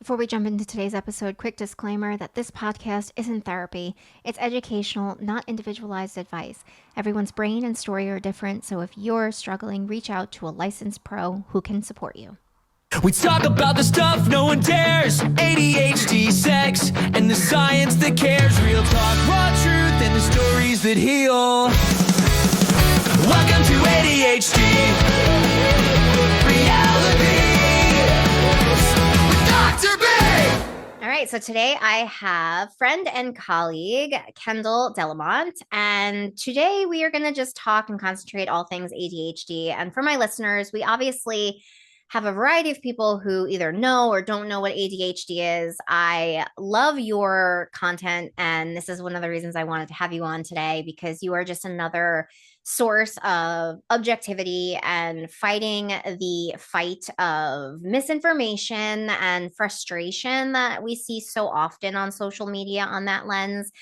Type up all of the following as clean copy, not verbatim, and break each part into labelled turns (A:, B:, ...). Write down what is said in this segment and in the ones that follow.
A: Before we jump into today's episode, quick disclaimer that this podcast isn't therapy. It's educational, not individualized advice. Everyone's brain and story are different, so if you're struggling, reach out to a licensed pro who can support you.
B: We talk about the stuff no one dares. ADHD, sex, and the science that cares. Real talk, raw truth, and the stories that heal. Welcome to ADHD Reality with Dr. B.
A: All right, so today I have friend and colleague Kendall Delamont, and today we are going to just talk and concentrate all things ADHD. And for my listeners, we obviously have a variety of people who either know or don't know what ADHD is. I love your content, and this is one of the reasons I wanted to have you on today, because you are just another source of objectivity and fighting the fight of misinformation and frustration that we see so often on social media on that lens.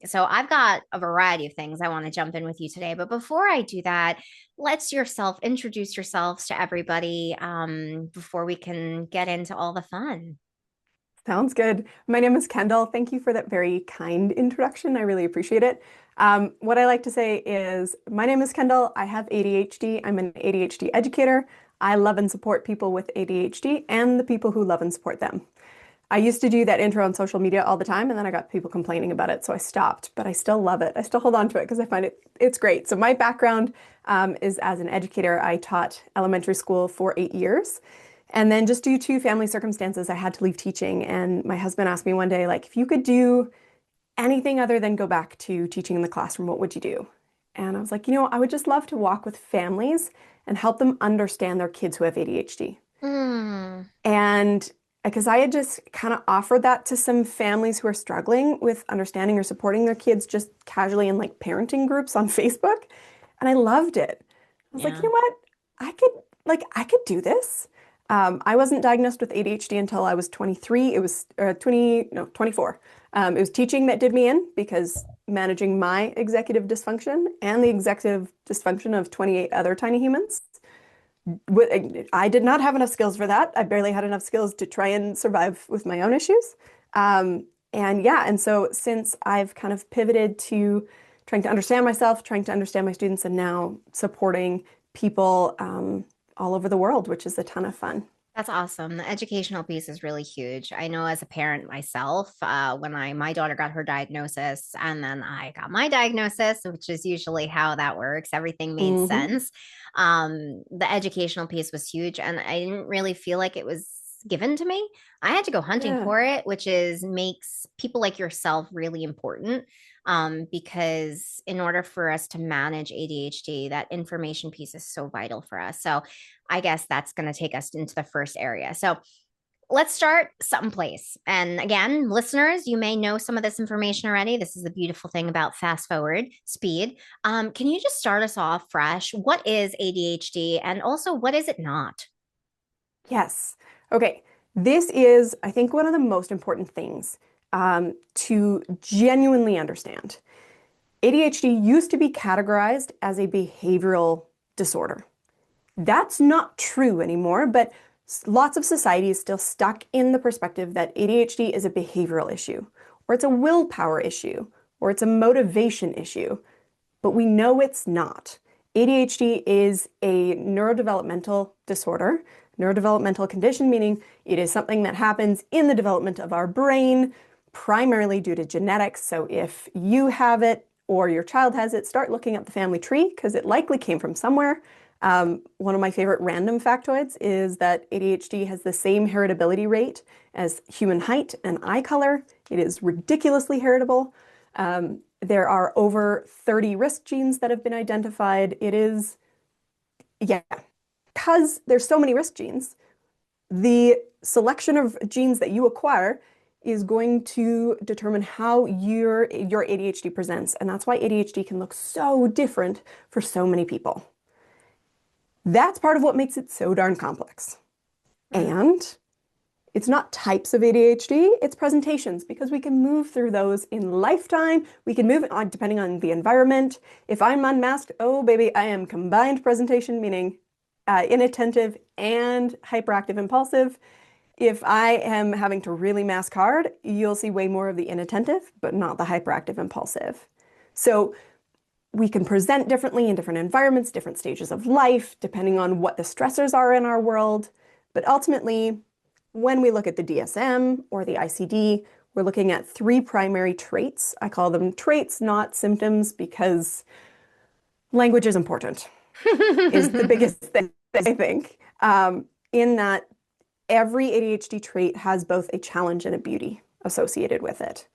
A: So I've got a variety of things I want to jump in with you today. But before I do that, let's introduce yourselves to everybody before we can get into all the fun.
C: Sounds good. My name is Kendall. Thank you for that very kind introduction. I really appreciate it. What I like to say is, my name is Kendall. I have ADHD. I'm an ADHD educator. I love and support people with ADHD and the people who love and support them. I used to do that intro on social media all the time, and then I got people complaining about it, so I stopped, but I still love it. I still hold on to it because I find it's great. So my background is as an educator. I taught elementary school for 8 years. And then just due to family circumstances, I had to leave teaching. And my husband asked me one day, like, if you could do anything other than go back to teaching in the classroom, what would you do? And I was like, I would just love to walk with families and help them understand their kids who have ADHD. And because I had just kind of offered that to some families who are struggling with understanding or supporting their kids just casually in like parenting groups on Facebook. And I loved it. I was like, you know what? I could do this. I wasn't diagnosed with ADHD until I was 23. It was 24. It was teaching that did me in, because managing my executive dysfunction and the executive dysfunction of 28 other tiny humans, I did not have enough skills for that. I barely had enough skills to try and survive with my own issues. And so since I've kind of pivoted to trying to understand myself, trying to understand my students, and now supporting people all over the world, which is a ton of fun.
A: That's awesome. The educational piece is really huge. I know as a parent myself, when my daughter got her diagnosis and then I got my diagnosis, which is usually how that works, everything made sense. The educational piece was huge, and I didn't really feel like it was given to me. I had to go hunting for it, which makes people like yourself really important. Because in order for us to manage ADHD, that information piece is so vital for us. So I guess that's going to take us into the first area. So let's start someplace. And again, listeners, you may know some of this information already. This is the beautiful thing about fast forward speed. Can you just start us off fresh? What is ADHD, and also what is it not?
C: Yes. Okay. This is, I think, one of the most important things to genuinely understand. ADHD used to be categorized as a behavioral disorder. That's not true anymore, but lots of society is still stuck in the perspective that ADHD is a behavioral issue, or it's a willpower issue, or it's a motivation issue, but we know it's not. ADHD is a neurodevelopmental disorder, neurodevelopmental condition, meaning it is something that happens in the development of our brain, primarily due to genetics. So if you have it or your child has it, start looking at the family tree, because it likely came from somewhere. One of my favorite random factoids is that ADHD has the same heritability rate as human height and eye color. It is ridiculously heritable. There are over 30 risk genes that have been identified. Because there's so many risk genes, the selection of genes that you acquire is going to determine how your ADHD presents. And that's why ADHD can look so different for so many people. That's part of what makes it so darn complex. And it's not types of ADHD, it's presentations, because we can move through those in lifetime. We can move on depending on the environment. If I'm unmasked, oh baby, I am combined presentation, meaning inattentive and hyperactive impulsive. If I am having to really mask hard, you'll see way more of the inattentive, but not the hyperactive impulsive. So we can present differently in different environments, different stages of life, depending on what the stressors are in our world. But ultimately, when we look at the DSM or the ICD, we're looking at three primary traits. I call them traits, not symptoms, because language is important, is the biggest thing, I think, in that every ADHD trait has both a challenge and a beauty associated with it.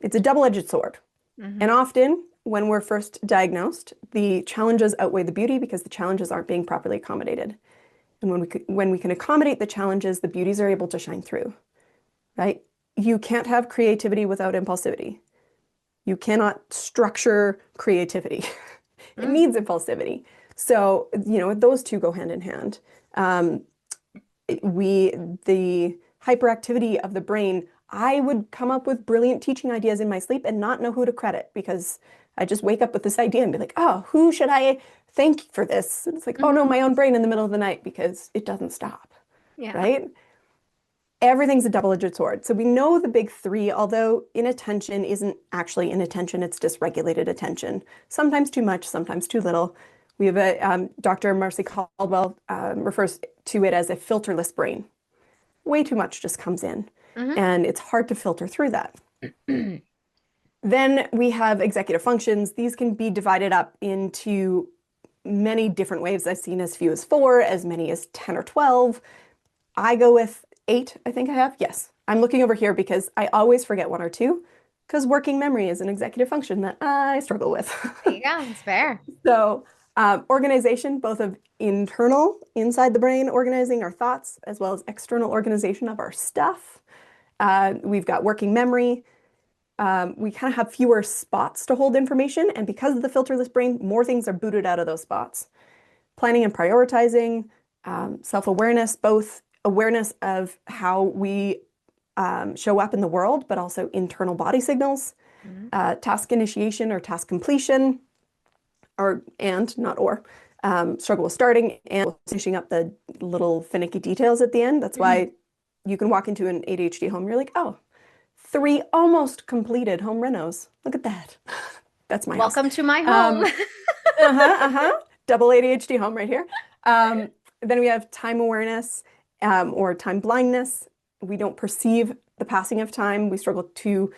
C: It's a double-edged sword. And often, when we're first diagnosed, the challenges outweigh the beauty because the challenges aren't being properly accommodated. And when we can accommodate the challenges, the beauties are able to shine through, right? You can't have creativity without impulsivity. You cannot structure creativity. It needs impulsivity. So, those two go hand in hand. The hyperactivity of the brain, I would come up with brilliant teaching ideas in my sleep and not know who to credit because I just wake up with this idea and be like, oh, who should I thank for this? And it's like, oh no, my own brain in the middle of the night because it doesn't stop, right? Everything's a double-edged sword. So we know the big three, although inattention isn't actually inattention, it's dysregulated attention. Sometimes too much, sometimes too little. We have a Dr. Marcy Caldwell refers to it as a filterless brain. Way too much just comes in, and it's hard to filter through that. Then we have executive functions. These can be divided up into many different ways. I've seen as few as 4, as many as 10 or 12. I go with 8, I think I have. Yes, I'm looking over here because I always forget 1 or 2 because working memory is an executive function that I struggle with.
A: There you go, it's fair.
C: So organization, both of internal, inside the brain, organizing our thoughts, as well as external organization of our stuff. We've got working memory. We kind of have fewer spots to hold information, and because of the filterless brain, more things are booted out of those spots. Planning and prioritizing, self-awareness, both awareness of how we show up in the world, but also internal body signals, task initiation or task completion, struggle with starting and finishing up the little finicky details at the end. That's why you can walk into an ADHD home, you're like, oh, 3 almost completed home renos. Look at that. That's my
A: Welcome
C: house.
A: to my home.
C: Double ADHD home right here. Then we have time awareness or time blindness. We don't perceive the passing of time. We struggle to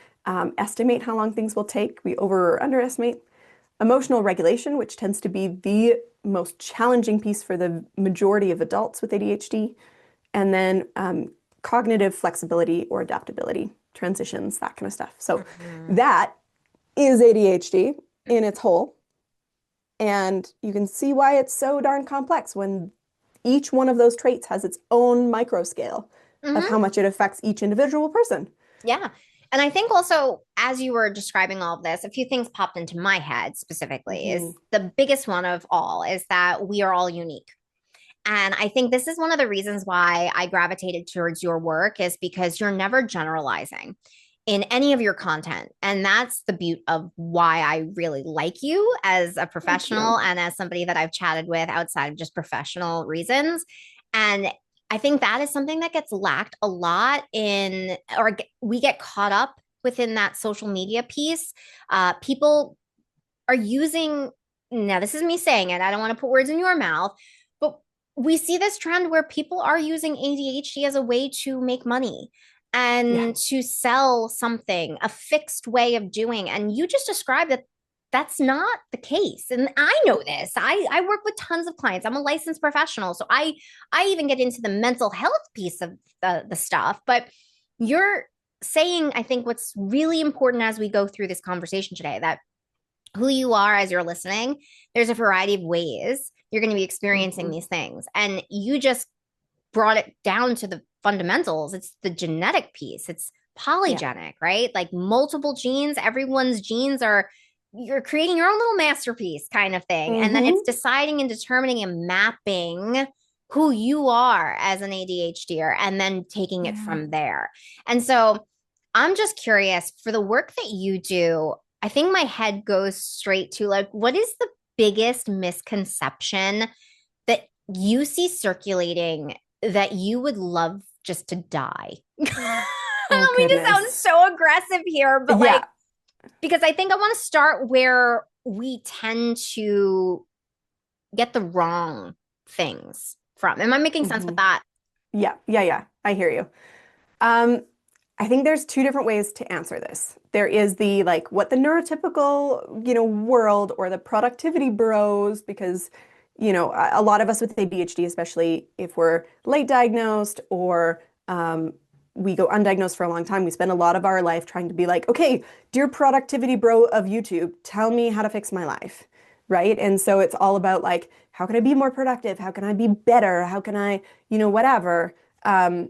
C: estimate how long things will take. We over or underestimate. Emotional regulation, which tends to be the most challenging piece for the majority of adults with ADHD. And then cognitive flexibility or adaptability, transitions, that kind of stuff. So that is ADHD in its whole. And you can see why it's so darn complex when each one of those traits has its own micro scale of how much it affects each individual person.
A: Yeah. And I think also, as you were describing all of this, a few things popped into my head specifically. Is the biggest one of all is that we are all unique. And I think this is one of the reasons why I gravitated towards your work is because you're never generalizing in any of your content. And that's the beauty of why I really like you as a professional and as somebody that I've chatted with outside of just professional reasons. And I think that is something that gets lacked a lot we get caught up within that social media piece. People are using, now this is me saying it, I don't want to put words in your mouth, but we see this trend where people are using ADHD as a way to make money and to sell something, a fixed way of doing. And you just described that that's not the case. And I know this. I work with tons of clients. I'm a licensed professional. So I even get into the mental health piece of the stuff. But you're saying, I think what's really important as we go through this conversation today, that who you are as you're listening, there's a variety of ways you're going to be experiencing these things. And you just brought it down to the fundamentals. It's the genetic piece. It's polygenic, right? Like multiple genes, everyone's genes you're creating your own little masterpiece kind of thing. And then it's deciding and determining and mapping who you are as an ADHDer and then taking it from there. And so I'm just curious, for the work that you do, I think my head goes straight to like, what is the biggest misconception that you see circulating that you would love just to die. I
C: Oh,
A: don't mean to sound
C: goodness.
A: so aggressive here, but like,
C: Yeah.
A: because I think I want to start where we tend to get the wrong things from. Am I making sense with
C: Mhm.
A: that?
C: Yeah. Yeah. Yeah. I hear you. Um, I think there's two different ways to answer this. There is the like what the neurotypical, world or the productivity bros, because, a lot of us with ADHD, especially if we're late diagnosed or we go undiagnosed for a long time, we spend a lot of our life trying to be like, okay, dear productivity bro of YouTube, tell me how to fix my life, right? And so it's all about like, how can I be more productive? How can I be better? How can I, whatever. Um,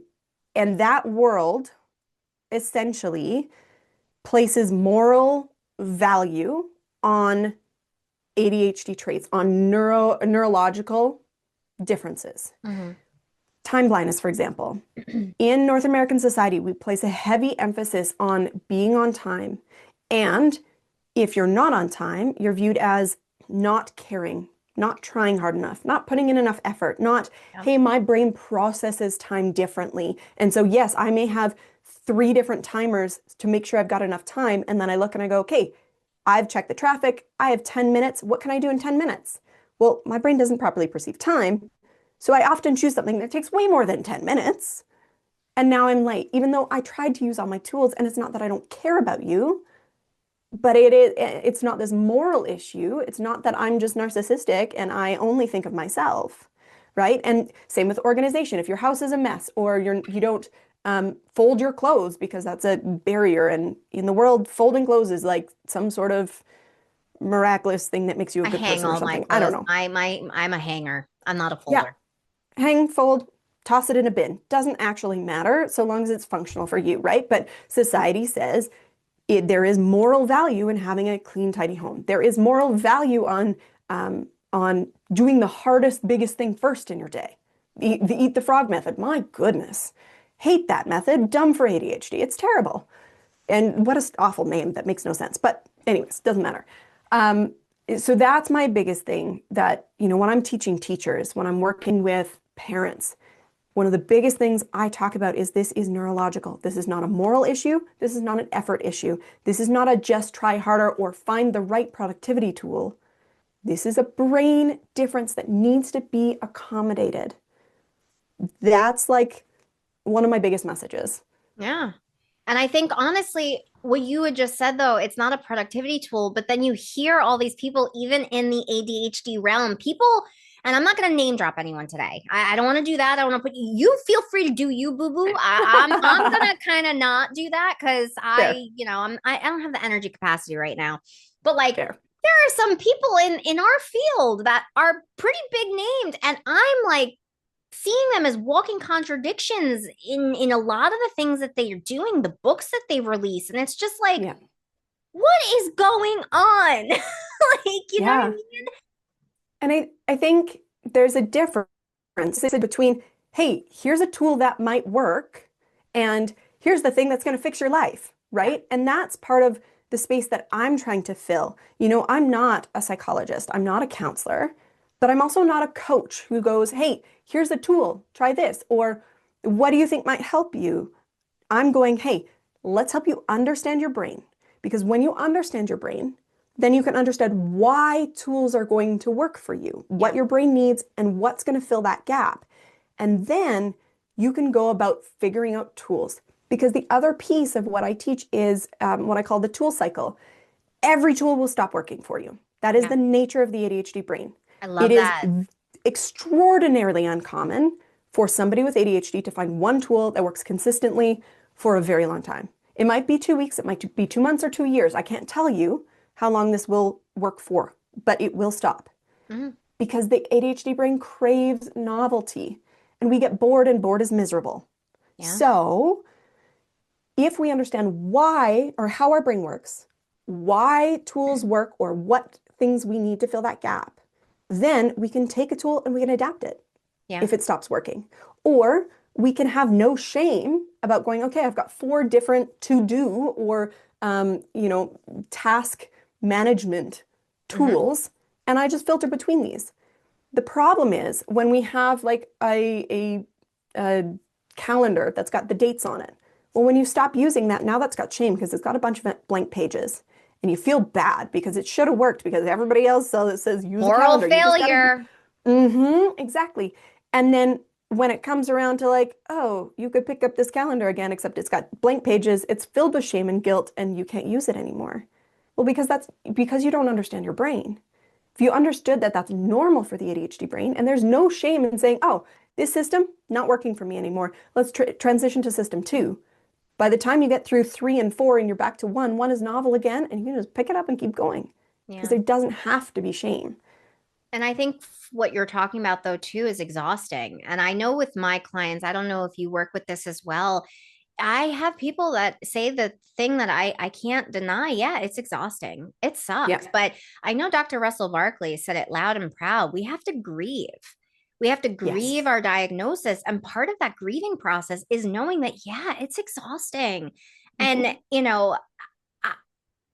C: and that world essentially places moral value on ADHD traits, on neurological differences.
A: Mhm.
C: Time blindness, for example. In North American society, we place a heavy emphasis on being on time. And if you're not on time, you're viewed as not caring, not trying hard enough, not putting in enough effort, not,
A: Yeah.
C: hey, my brain processes time differently. And so, yes, I may have three different timers to make sure I've got enough time. And then I look and I go, okay, I've checked the traffic. I have 10 minutes. What can I do in 10 minutes? Well, my brain doesn't properly perceive time. So I often choose something that takes way more than 10 minutes. And now I'm late, even though I tried to use all my tools. And it's not that I don't care about you, but it's not this moral issue. It's not that I'm just narcissistic and I only think of myself, right? And same with organization. If your house is a mess or you don't fold your clothes because that's a barrier, and in the world, folding clothes is like some sort of miraculous thing that makes you a
A: I
C: good
A: hang
C: person or
A: all my
C: something. I don't
A: clothes.
C: know.
A: I'm a hanger. I'm not a
C: Yeah,
A: folder.
C: hang, fold, toss it in a bin. Doesn't actually matter so long as it's functional for you, right? But society says there is moral value in having a clean, tidy home. There is moral value on doing the hardest, biggest thing first in your day. The eat the frog method. My goodness, hate that method. Dumb for ADHD. It's terrible. And what an awful name that makes no sense. But anyways, doesn't matter. Um, so that's my biggest thing that, when I'm teaching teachers, when I'm working with parents, one of the biggest things I talk about is this is neurological. This is not a moral issue. This is not an effort issue. This is not a just try harder or find the right productivity tool. This is a brain difference that needs to be accommodated. That's like one of my biggest messages.
A: Yeah. And I think honestly, what you had just said though, it's not a productivity tool, but then you hear all these people, even in the ADHD realm, people, and I'm not going to name drop anyone today. I don't want to do that. I want to put you feel free to do you, boo boo. I'm gonna kind of not do that because
C: Fair,
A: I don't have the energy capacity right now. But like
C: fair.
A: there are some people in our field that are pretty big named, and I'm like seeing them as walking contradictions in a lot of the things that they are doing, the books that they release, and it's just like,
C: Yeah,
A: what is going on? Like, you know what I
C: yeah.
A: mean?
C: And I think there's a difference between, hey, here's a tool that might work, and here's the thing that's going to fix your life,
A: Yeah,
C: right? And that's part of the space that I'm trying to fill. I'm not a psychologist, I'm not a counselor, but I'm also not a coach who goes, hey, here's a tool, try this, or what do you think might help you? I'm going, hey, let's help you understand your brain. Because when you understand your brain, then you can understand why tools are going to work for you, what
A: yeah,
C: your brain needs, and what's going to fill that gap. And then you can go about figuring out tools. Because the other piece of what I teach is what I call the tool cycle. Every tool will stop working for you. That is
A: yeah.
C: the nature of the ADHD brain.
A: I
C: It
A: love
C: is
A: that.
C: extraordinarily uncommon for somebody with ADHD to find one tool that works consistently for a very long time. It might be 2 weeks, it might be 2 months or 2 years. I can't tell you how long this will work for, but it will stop
A: Mhm.
C: because the ADHD brain craves novelty and we get bored, and bored is miserable.
A: Yeah,
C: So, if we understand why or how our brain works, why tools work, or what things we need to fill that gap, then we can take a tool and we can adapt it
A: yeah.
C: if it stops working. Or we can have no shame about going, okay, I've got 4 different to do or, task management
A: Hmm.
C: tools, and I just filter between these. The problem is when we have like a calendar that's got the dates on it. Well, when you stop using that, now that's got shame because it's got a bunch of blank pages. And you feel bad because it should have worked because everybody else says use a
A: Moral
C: calendar. You just gotta.
A: failure.
C: Exactly. And then when it comes around to like, oh, you could pick up this calendar again, except it's got blank pages, it's filled with shame and guilt, and you can't use it anymore. Well, because that's because you don't understand your brain. If you understood that that's normal for the ADHD brain, and there's no shame in saying, oh, this system not working for me anymore. Let's transition to system 2. By the time you get through 3 and 4 and you're back to 1, 1 is novel again, and you can just pick it up and keep going because
A: Yeah.
C: there doesn't have to be shame.
A: And I think what you're talking about, though, too, is exhausting. And I know with my clients, I don't know if you work with this as well. I have people that say the thing that I can't deny. Yeah, it's exhausting. It
C: Yeah.
A: sucks. But I know Dr. Russell Barkley said it loud and proud. We have to grieve. We have to grieve
C: Yes.
A: our diagnosis. And part of that grieving process is knowing that, yeah, it's exhausting. And, I,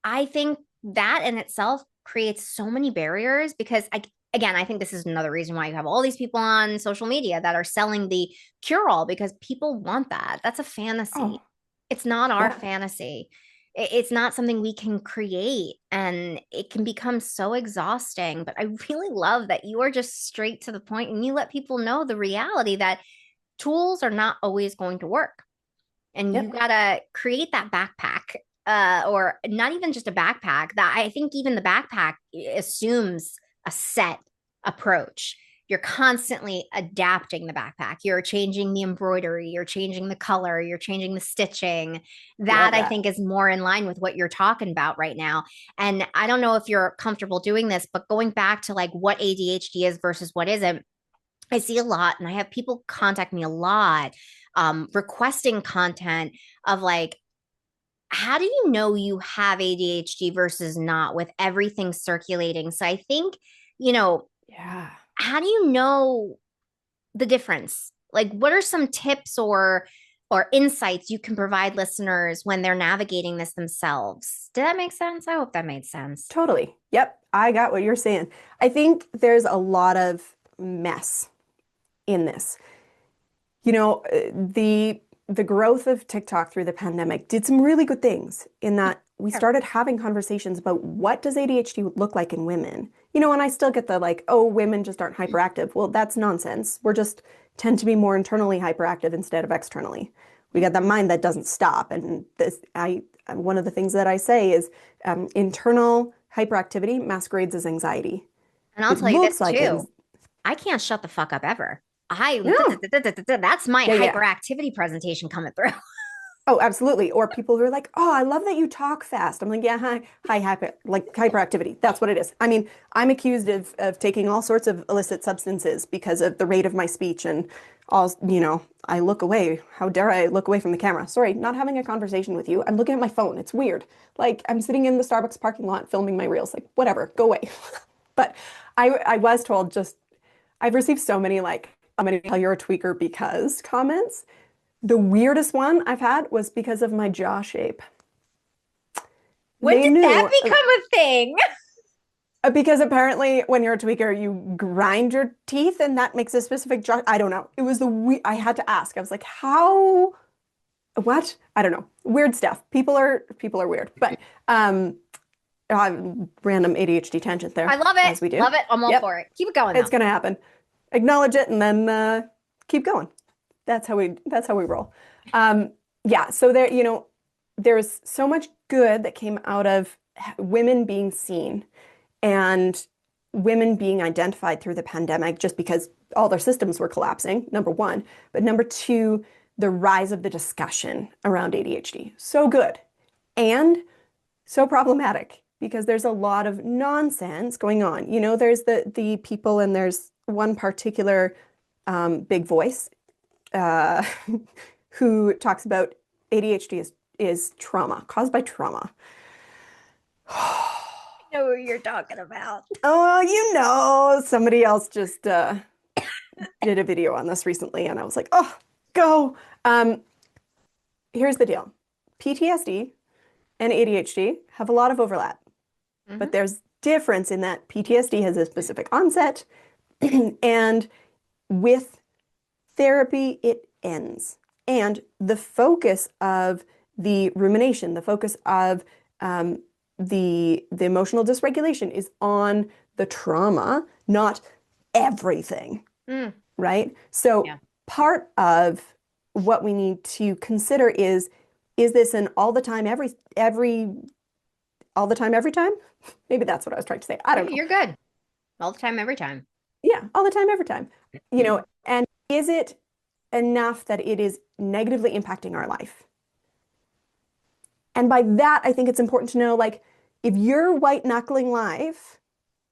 A: I think that in itself creates so many barriers because again, I think this is another reason why you have all these people on social media that are selling the cure all because people want that. That's a fantasy.
C: Oh,
A: It's not our
C: yeah.
A: fantasy. It's not something we can create and it can become so exhausting. But I really love that you are just straight to the point and you let people know the reality that tools are not always going to work. And you
C: Yep.
A: gotta create that backpack, or not even just a backpack. That I think even the backpack assumes a set approach. You're constantly adapting the backpack. You're changing the embroidery, you're changing the color, you're changing the stitching. That
C: Love
A: I
C: that.
A: think is more in line with what you're talking about right now. And I don't know if you're comfortable doing this, but going back to like what ADHD is versus what isn't, I see a lot, and I have people contact me a lot, requesting content of like, how do you know you have ADHD versus not with everything circulating? So I think, you know,
C: Yeah.
A: how do you know the difference? Like, what are some tips or insights you can provide listeners when they're navigating this themselves? Did that make sense? I hope that made sense.
C: Totally. Yep. I got what you're saying. I think there's a lot of mess in this. The growth of TikTok through the pandemic did some really good things in that we
A: Sure.
C: started having conversations about what does ADHD look like in women. And I still get the like, oh, women just aren't hyperactive. Well, that's nonsense. We're just tend to be more internally hyperactive instead of externally. We got that mind that doesn't stop. And one of the things that I say is internal hyperactivity masquerades as anxiety.
A: And I'll
C: It
A: tell you
C: looks
A: this
C: like
A: too. I can't shut the fuck up ever. I
C: no,
A: that's my
C: yeah, yeah.
A: hyperactivity presentation coming through.
C: Oh, absolutely. Or people who are like, "Oh, I love that you talk fast." I'm like, "Yeah, hi, hyperactivity. That's what it is." I mean, I'm accused of taking all sorts of illicit substances because of the rate of my speech and I look away. How dare I look away from the camera? Sorry, not having a conversation with you. I'm looking at my phone. It's weird. Like I'm sitting in the Starbucks parking lot filming my reels. Like, whatever, go away. But I was told just I've received so many like, I'm gonna tell you're a tweaker because comments. The weirdest one I've had was because of my jaw shape.
A: When
C: They
A: did that
C: knew
A: become a thing?
C: because apparently when you're a tweaker, you grind your teeth and that makes a specific jaw. I don't know. It was I had to ask. I was like, how? What? I don't know. Weird stuff. People are weird. But random ADHD tangent there,
A: I love
C: as we
A: it.
C: do.
A: Love it. I'm all
C: Yep,
A: for it. Keep it going
C: it's
A: though.
C: gonna happen. Acknowledge it and then keep going. That's how we roll. Yeah, so there's so much good that came out of women being seen and women being identified through the pandemic just because all their systems were collapsing, number one. But number two, the rise of the discussion around ADHD. So good and so problematic because there's a lot of nonsense going on. There's the people and there's one particular big voice uh, who talks about ADHD is trauma caused by trauma.
A: I know who you're talking about.
C: Oh, somebody else just did a video on this recently, and I was like, oh, go. Here's the deal. PTSD and ADHD have a lot of overlap, but
A: Mhm.
C: there's difference in that PTSD has a specific onset, and with therapy, it ends. And the focus of the rumination, the focus of the emotional dysregulation is on the trauma, not everything,
A: Mm,
C: right? So
A: yeah.
C: part of what we need to consider is this an all the time, all the time, every time? Maybe that's what I was trying to say. I don't know.
A: You're good all the time, every time.
C: Yeah, all the time, every time. And is it enough that it is negatively impacting our life? And by that, I think it's important to know, like, if you're white knuckling life,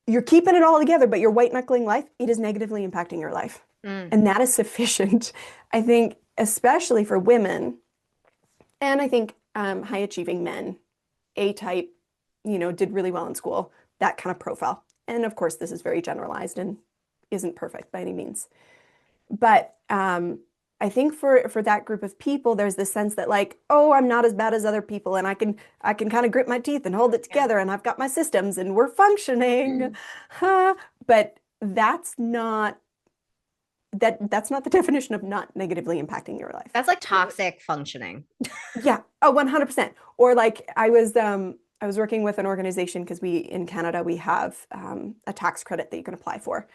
C: you're keeping it all together, but you're white knuckling life, it is negatively impacting your life.
A: Mm,
C: And that is sufficient, I think, especially for women. And I think high achieving men, A type, did really well in school, that kind of profile. And of course, this is very generalized and isn't perfect by any means. But I think for that group of people, there's this sense that like, oh, I'm not as bad as other people, and I can kind of grit my teeth and hold it
A: yeah.
C: together, and I've got my systems, and we're functioning. Huh. But that's not the definition of not negatively impacting your life.
A: That's like toxic functioning.
C: Yeah. Oh, 100%. Or like I was working with an organization because we in Canada we have a tax credit that you can apply for,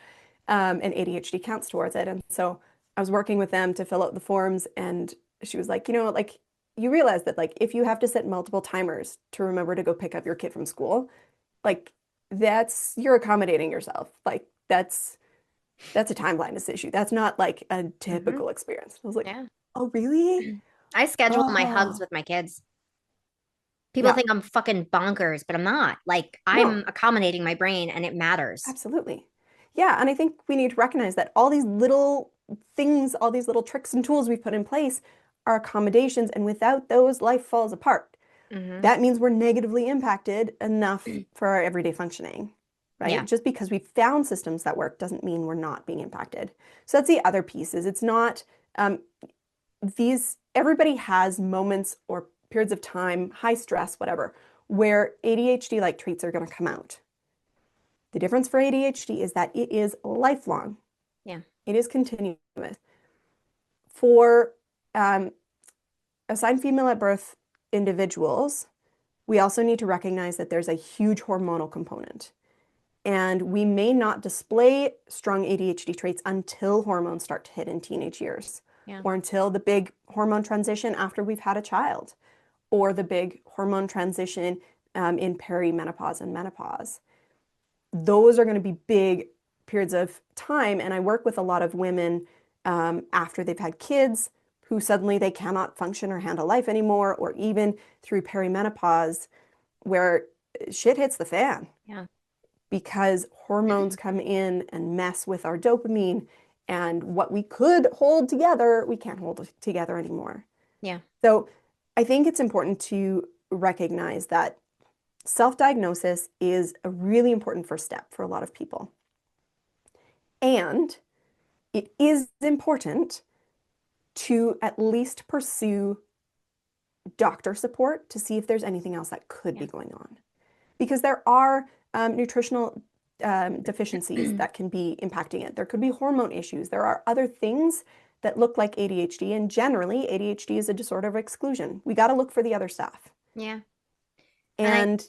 C: and ADHD counts towards it. And so I was working with them to fill out the forms, and she was like, like you realize that like if you have to set multiple timers to remember to go pick up your kid from school, like you're accommodating yourself. Like that's a time blindness issue. That's not like a
A: Hmm.
C: typical experience. I was like,
A: Yeah.
C: oh, really?
A: I schedule my hugs
C: Oh,
A: with my kids. People
C: yeah.
A: think I'm fucking bonkers, but I'm not. Like, I'm
C: No,
A: accommodating my brain and it matters.
C: absolutely. Yeah, and I think we need to recognize that all these little things, all these little tricks and tools we've put in place are accommodations, and without those, life falls apart.
A: Hmm.
C: That means we're negatively impacted enough for our everyday functioning, right?
A: Yeah.
C: Just because we found systems that work doesn't mean we're not being impacted. So that's the other piece is it's not um, everybody has moments or periods of time, high stress, whatever, where ADHD-like traits are going to come out. The difference for ADHD is that it is lifelong.
A: Yeah.
C: It is continuous. For um, assigned female at birth individuals, we also need to recognize that there's a huge hormonal component. And we may not display strong ADHD traits until hormones start to hit in teenage years,
A: Yeah.
C: or until the big hormone transition after we've had a child, or the big hormone transition in perimenopause and menopause. Those are going to be big periods of time. And I work with a lot of women after they've had kids who suddenly they cannot function or handle life anymore, or even through perimenopause where shit hits the fan
A: Yeah.
C: because hormones come in and mess with our dopamine, and what we could hold together, we can't hold together anymore.
A: Yeah.
C: So I think it's important to recognize that self-diagnosis is a really important first step for a lot of people. And it is important to at least pursue doctor support to see if there's anything else that could be
A: Yeah.
C: going on. Because there are nutritional deficiencies that can be impacting it. There could be hormone issues. There are other things that look like ADHD, and generally, ADHD is a disorder of exclusion. We got to look for the other stuff.
A: Yeah. And
C: And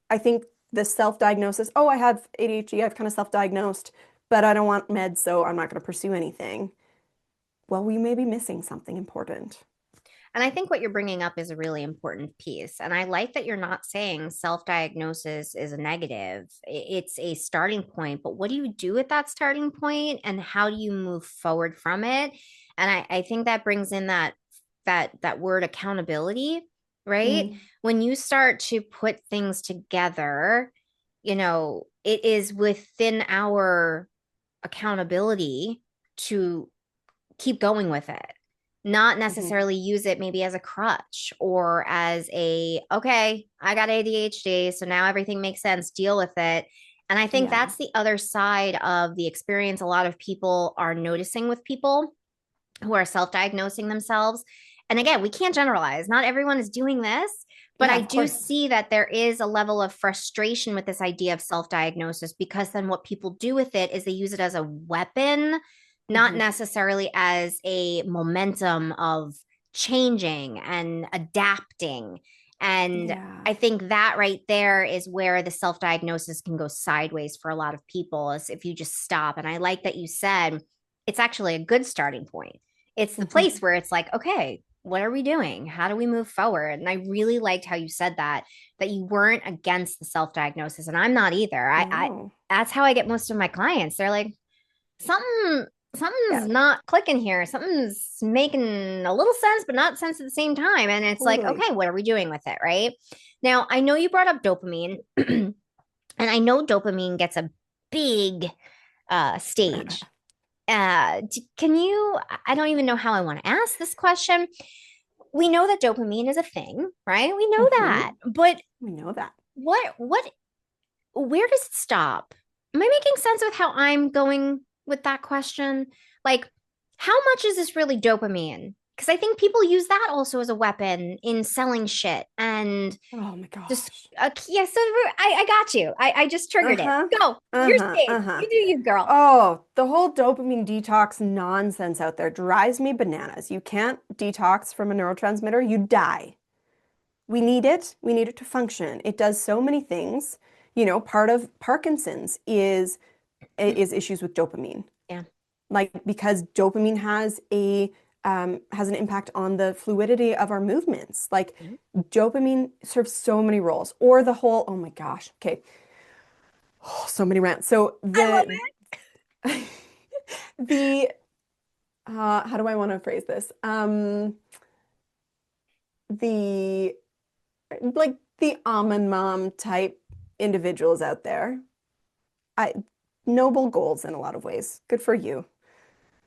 C: I think the self-diagnosis, oh, I have ADHD, I've kind of self-diagnosed, but I don't want meds, so I'm not going to pursue anything. Well, we may be missing something important.
A: I think what you're bringing up is a really important piece. And I like that you're not saying self-diagnosis is a negative. It's a starting point, but what do you do with that starting point and how do you move forward from it? And I think that brings in that word accountability, right?
C: Mm,
A: When you start to put things together, it is within our accountability to keep going with it, not
C: mhm.
A: necessarily use it maybe as a crutch or as okay, I got ADHD, so now everything makes sense, deal with it. And I think
C: Yeah.
A: that's the other side of the experience a lot of people are noticing with people who are self-diagnosing themselves. And again, we can't generalize. Not everyone is doing this, but
C: Yeah,
A: I
C: of
A: do
C: course.
A: see that there is a level of frustration with this idea of self-diagnosis because then what people do with it is they use it as a weapon not
C: Hmm.
A: necessarily as a momentum of changing and adapting. And
C: Yeah.
A: I think that right there is where the self diagnosis can go sideways for a lot of people, is if you just stop. And I like that you said it's actually a good starting point. It's the
C: Hmm.
A: place where it's like, okay, what are we doing? How do we move forward? And I really liked how you said that you weren't against the self diagnosis. And I'm not either. I
C: No.
A: that's how I get most of my clients. They're like, something
C: Yeah,
A: something's not clicking here. Something's making a little sense, but not sense at the same time. And it's like,
C: totally.
A: okay, what are we doing with it? Right. Now, I know you brought up dopamine, and I know dopamine gets a big stage. Can you? I don't even know how I want to ask this question. We know that dopamine is a thing, right? We know
C: Hmm.
A: that. But
C: We know that.
A: what where does it stop? Am I making sense with how I'm going with that question? Like, how much is this really dopamine? Because I think people use that also as a weapon in selling shit and
C: Oh my
A: just,
C: gosh.
A: yeah. So I got you. I just triggered it.
C: Uh-huh.
A: Go, your
C: Uh-huh.
A: stage.
C: Uh-huh.
A: You do you, girl.
C: Oh, the whole dopamine detox nonsense out there drives me bananas. You can't detox from a neurotransmitter, you die. We need it. We need it to function. It does so many things. You know, part of Parkinson's is issues with dopamine.
A: Yeah.
C: Like because dopamine has an impact on the fluidity of our movements. Like dopamine serves so many roles. Or the whole, oh my gosh, okay, oh, so many rants. So
A: I love
C: the the how do I want to phrase this? The like the almond mom type individuals out there. I noble goals in a lot of ways. Good for you.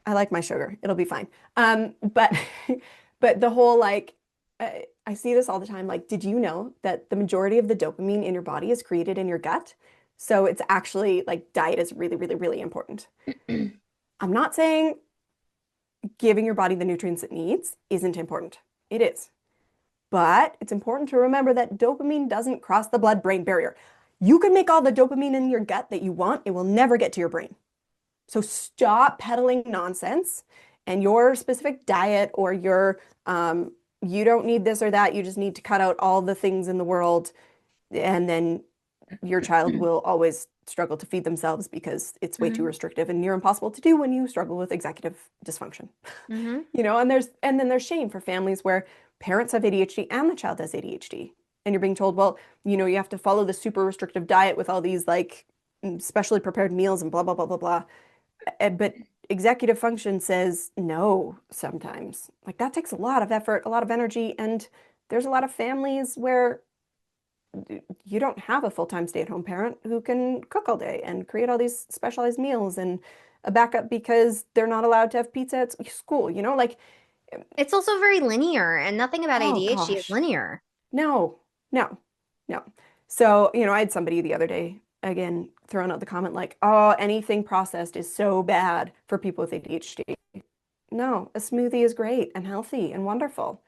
C: I like my sugar. It'll be fine. But but the whole like I see this all the time. Like, did you know that the majority of the dopamine in your body is created in your gut? So it's actually like diet is really, really, really important.
A: it.
C: I'm not saying giving your body the nutrients it needs isn't important. It is. But it's important to remember that dopamine doesn't cross the blood-brain barrier. You can make all the dopamine in your gut that you want, it will never get to your brain. So stop peddling nonsense and your specific diet or you don't need this or that, you just need to cut out all the things in the world, and then your child will always struggle to feed themselves because it's way too
A: Hmm.
C: restrictive and near impossible to do when you struggle with executive dysfunction.
A: Hmm.
C: You know, and then there's shame for families where parents have ADHD and the child has ADHD. And you're being told, well, you know, you have to follow the super restrictive diet with all these like specially prepared meals and blah, blah, blah, blah, blah. But executive function says no sometimes. Like that takes a lot of effort, a lot of energy. And there's a lot of families where you don't have a full-time stay-at-home parent who can cook all day and create all these specialized meals and a backup because they're not allowed to have pizza at school, you know, like,
A: It's also very linear, and nothing about
C: oh
A: ADHD is
C: gosh,
A: linear.
C: no, no, no. So, you know, I had somebody the other day, again, throwing out the comment like, oh, anything processed is so bad for people with ADHD. No, a smoothie is great and healthy and wonderful.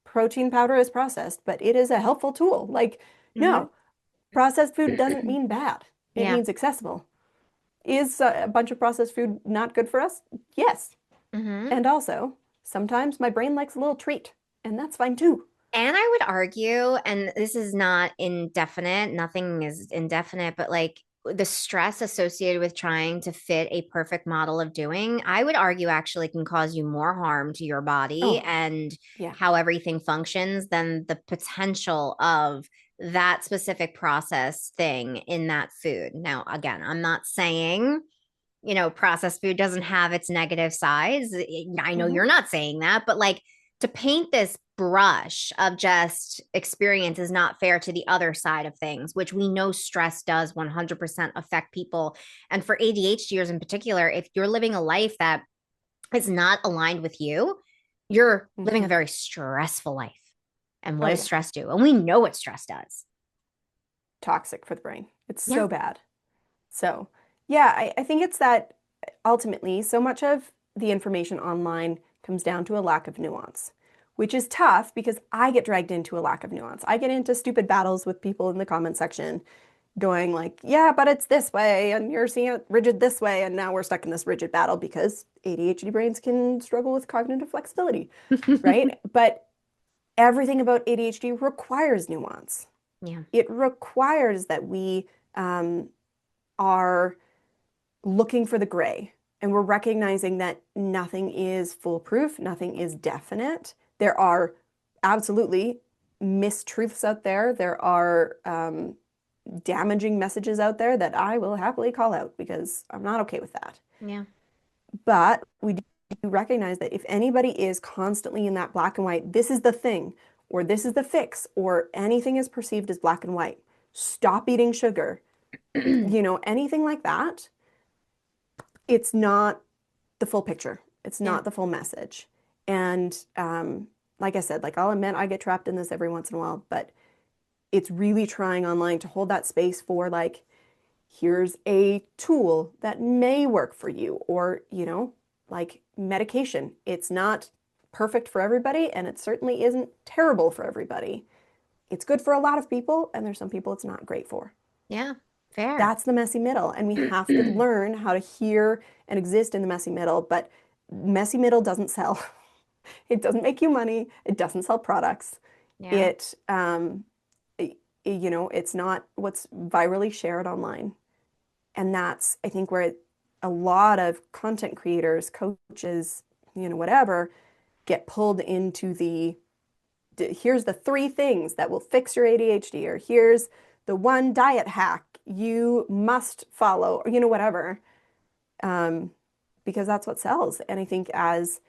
C: Protein powder is processed, but it is a helpful tool. Like,
A: Hmm.
C: no, processed food doesn't mean bad. It
A: Yeah.
C: means accessible. Is a bunch of processed food not good for us? Yes.
A: Hmm.
C: And also, sometimes my brain likes a little treat, and that's fine too.
A: And I would argue, and this is not indefinite, nothing is indefinite, but like the stress associated with trying to fit a perfect model of doing, I would argue actually can cause you more harm to your body
C: Oh,
A: and
C: yeah.
A: how everything functions than the potential of that specific process thing in that food. Now, again, I'm not saying, processed food doesn't have its negative sides. I know
C: Hmm.
A: you're not saying that, but like to paint this brush of just experience is not fair to the other side of things, which we know stress does 100% affect people. And for ADHDers in particular, if you're living a life that is not aligned with you, you're living a
C: Hmm.
A: very stressful life. And what
C: Oh,
A: does
C: yeah.
A: stress do? And we know what stress does.
C: Toxic for the brain. It's
A: Yeah.
C: so bad. So, yeah, I think it's that ultimately so much of the information online comes down to a lack of nuance, which is tough because I get dragged into a lack of nuance. I get into stupid battles with people in the comment section going like, yeah, but it's this way, and you're seeing it rigid this way, and now we're stuck in this rigid battle because ADHD brains can struggle with cognitive flexibility, right? But everything about ADHD requires nuance.
A: Yeah.
C: It requires that we are looking for the gray, and we're recognizing that nothing is foolproof, nothing is definite. There are absolutely mistruths out there. There are damaging messages out there that I will happily call out because I'm not okay with that.
A: Yeah.
C: But we do recognize that if anybody is constantly in that black and white, this is the thing, or this is the fix, or anything is perceived as black and white, stop eating sugar, anything like that, it's not the full picture. It's
A: Yeah.
C: not the full message. And like I said, like I'll admit I get trapped in this every once in a while, but it's really trying online to hold that space for like, here's a tool that may work for you, or, like medication. It's not perfect for everybody, and it certainly isn't terrible for everybody. It's good for a lot of people, and there's some people it's not great for.
A: Yeah. Fair.
C: That's the messy middle, and we have to learn how to hear and exist in the messy middle, but messy middle doesn't sell. It doesn't make you money. It doesn't sell products.
A: Yeah.
C: It's not what's virally shared online. And that's, I think, where a lot of content creators, coaches, whatever, get pulled into here's the 3 things that will fix your ADHD, or here's the one diet hack you must follow, or, whatever, because that's what sells. And I think as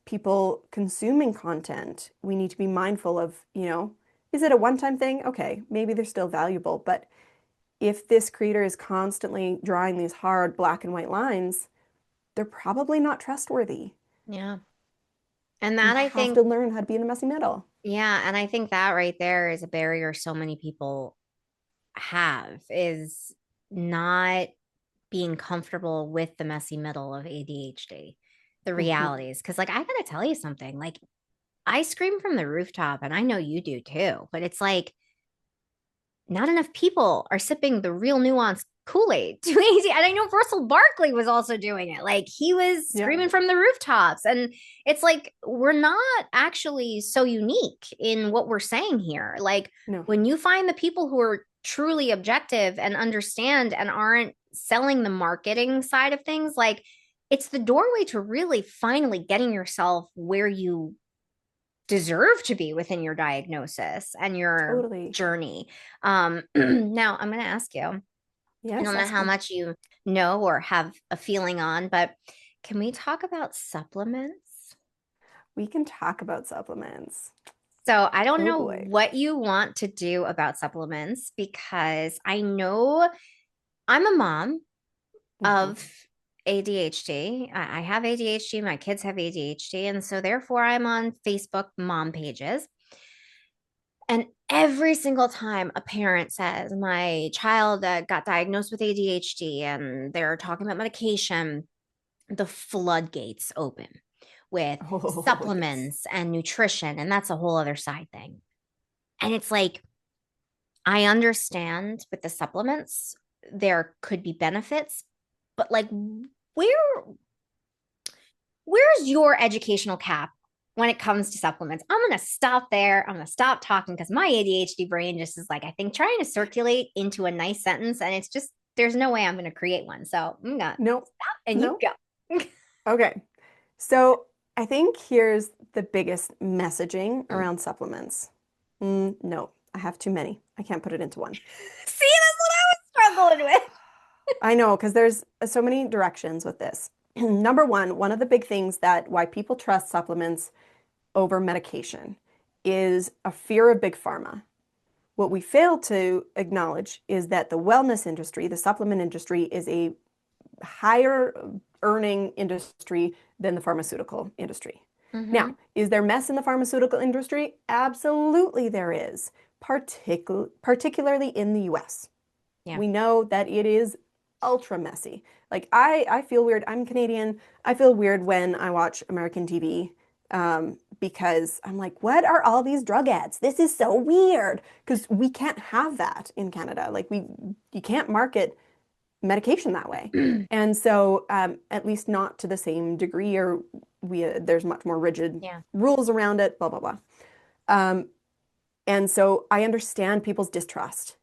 C: people consuming content, we need to be mindful of, is it a one-time thing? Okay, maybe they're still valuable, but if this creator is constantly drawing these hard black and white lines, they're probably not trustworthy.
A: Yeah. And
C: We
A: that I
C: have
A: think,
C: to learn how to be in the messy middle.
A: yeah, and I think that right there is a barrier so many people have, is not being comfortable with the messy middle of ADHD, the
C: Mhm.
A: realities. Because, like, I gotta tell you something, like, I scream from the rooftop, and I know you do too, but it's like not enough people are sipping the real nuanced Kool-Aid too easy. And I know Russell Barkley was also doing it. Like he was
C: Yeah.
A: screaming from the rooftops. And it's like we're not actually so unique in what we're saying here. Like
C: No,
A: when you find the people who are truly objective and understand and aren't selling the marketing side of things, like it's the doorway to really finally getting yourself where you deserve to be within your diagnosis and your
C: totally.
A: journey. Now I'm going to ask you, I
C: Yes,
A: don't know
C: ask
A: how
C: me.
A: much you know or have a feeling on, but can we talk about supplements?
C: We can talk about supplements.
A: So I don't
C: Oh
A: know
C: boy.
A: what you want to do about supplements because I know I'm a mom
C: Mhm.
A: of ADHD. I have ADHD, my kids have ADHD, and so therefore I'm on Facebook mom pages. And every single time a parent says, my child got diagnosed with ADHD and they're talking about medication, the floodgates open with
C: Oh, yes.
A: supplements and nutrition. And that's a whole other side thing. And it's like, I understand with the supplements, there could be benefits, but like, where where's your educational cap when it comes to supplements? I'm going to stop there. I'm going to stop talking because my ADHD brain just is like, I think trying to circulate into a nice sentence. And it's just, there's no way I'm going to create one. So I'm going to
C: No,
A: stop and you
C: no.
A: go.
C: Okay. So I think here's the biggest messaging
A: See,
C: around supplements. No, I have too many. I can't put it into one.
A: that's what I was struggling with.
C: I know, because there's so many directions with this. Number one of the big things that why people trust supplements over medication is a fear of big pharma. What we fail to acknowledge is that the wellness industry, the supplement industry, is a higher earning industry than the pharmaceutical industry.
A: Mm-hmm.
C: Now, is there mess in the pharmaceutical industry? Absolutely, there is, particularly in the US.
A: Yeah.
C: We know that it is ultra messy. Like I feel weird. I'm Canadian. I feel weird when I watch American TV because I'm like, what are all these drug ads? This is so weird because we can't have that in Canada. Like you can't market medication that way. And so at least not to the same degree, or there's much more rigid
A: Yeah.
C: rules around it, blah, blah, blah. And so I understand people's distrust.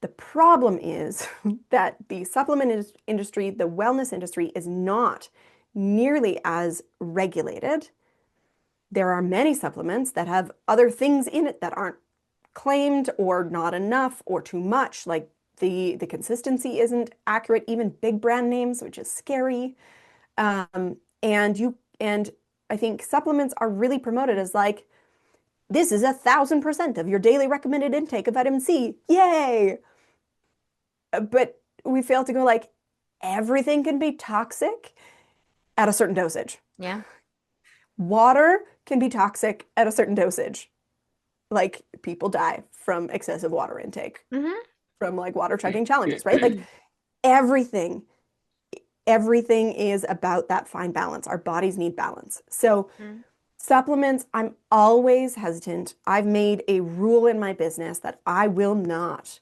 C: The problem is that the supplement industry, the wellness industry, is not nearly as regulated. There are many supplements that have other things in it that aren't claimed, or not enough, or too much. Like the consistency isn't accurate, even big brand names, which is scary. And I think supplements are really promoted as like, this is 1,000% of your daily recommended intake of vitamin C. Yay! But we fail to go like, everything can be toxic at a certain dosage.
A: Yeah.
C: Water can be toxic at a certain dosage. Like people die from excessive water intake, from like water chugging challenges, right? Like everything is about that fine balance. Our bodies need balance. So supplements, I'm always hesitant. I've made a rule in my business that I will not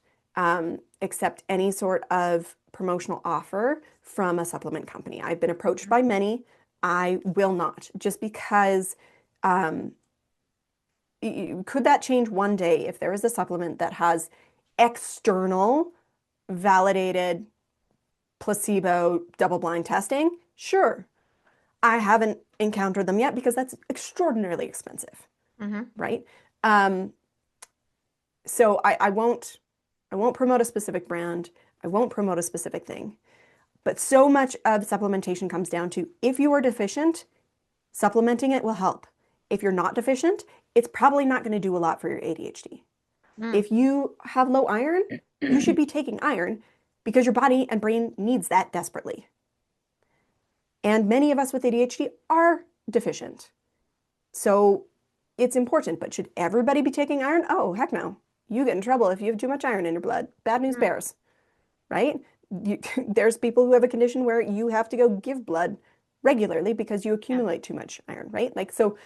C: accept any sort of promotional offer from a supplement company. I've been approached by many. I will not, just because could that change one day if there is a supplement that has external validated placebo double-blind testing? Sure. I haven't encountered them yet because that's extraordinarily expensive, right? So I won't promote a specific brand. I won't promote a specific thing. But so much of supplementation comes down to, if you are deficient, supplementing it will help. If you're not deficient, it's probably not going to do a lot for your ADHD. If you have low iron, you should be taking iron because your body and brain needs that desperately. And many of us with ADHD are deficient. So it's important, but should everybody be taking iron? Oh, heck no. You get in trouble if you have too much iron in your blood. Bad news bears, right? There's people who have a condition where you have to go give blood regularly because you accumulate too much iron, right? Like, so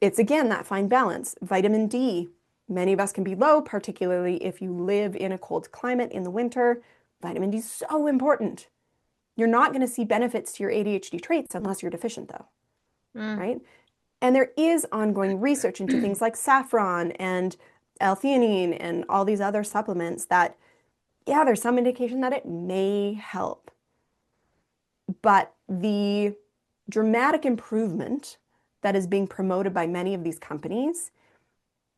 C: it's again that fine balance. Vitamin D, many of us can be low, particularly if you live in a cold climate in the winter. Vitamin D is so important. You're not going to see benefits to your ADHD traits unless you're deficient, though, right? And there is ongoing research into things like saffron and L-theanine and all these other supplements that, yeah, there's some indication that it may help. But the dramatic improvement that is being promoted by many of these companies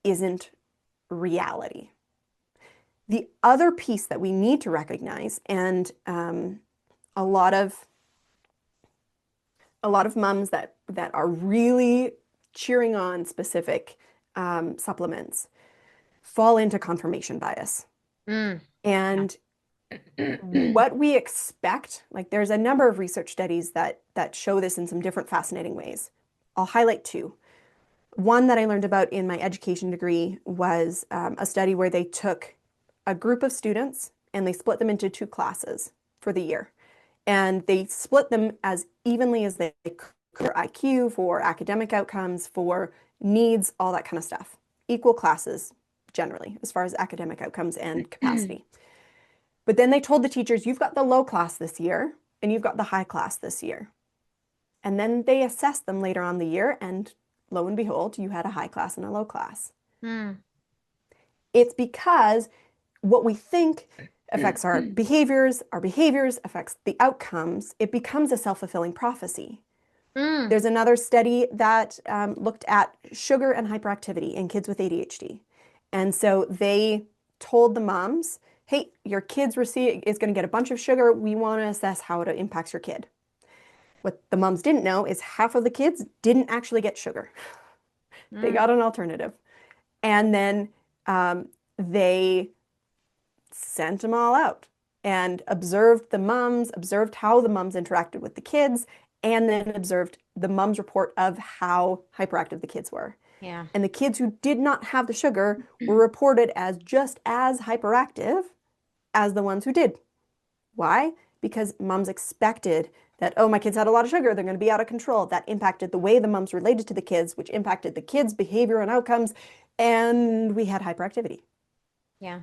C: isn't reality. The other piece that we need to recognize, and a lot of moms that are really cheering on specific supplements fall into confirmation bias. And what we expect, like there's a number of research studies that show this in some different fascinating ways. I'll highlight two. One that I learned about in my education degree was a study where they took a group of students and they split them into two classes for the year. And they split them as evenly as they could for IQ, for academic outcomes, for needs, all that kind of stuff. Equal classes, generally, as far as academic outcomes and capacity. But then they told the teachers, you've got the low class this year, and you've got the high class this year. And then they assessed them later on the year, and lo and behold, you had a high class and a low class. It's because what we think affects our behaviors affects the outcomes. It becomes a self-fulfilling prophecy. There's another study that looked at sugar and hyperactivity in kids with ADHD. And so they told the moms, hey, your kid's is going to get a bunch of sugar. We want to assess how it impacts your kid. What the moms didn't know is half of the kids didn't actually get sugar. They got an alternative. And then they sent them all out and observed how the moms interacted with the kids, and then observed the mom's report of how hyperactive the kids were.
A: Yeah.
C: And the kids who did not have the sugar were reported as just as hyperactive as the ones who did. Why? Because moms expected that, oh, my kids had a lot of sugar, they're going to be out of control. That impacted the way the moms related to the kids, which impacted the kids' behavior and outcomes. And we had hyperactivity.
A: Yeah.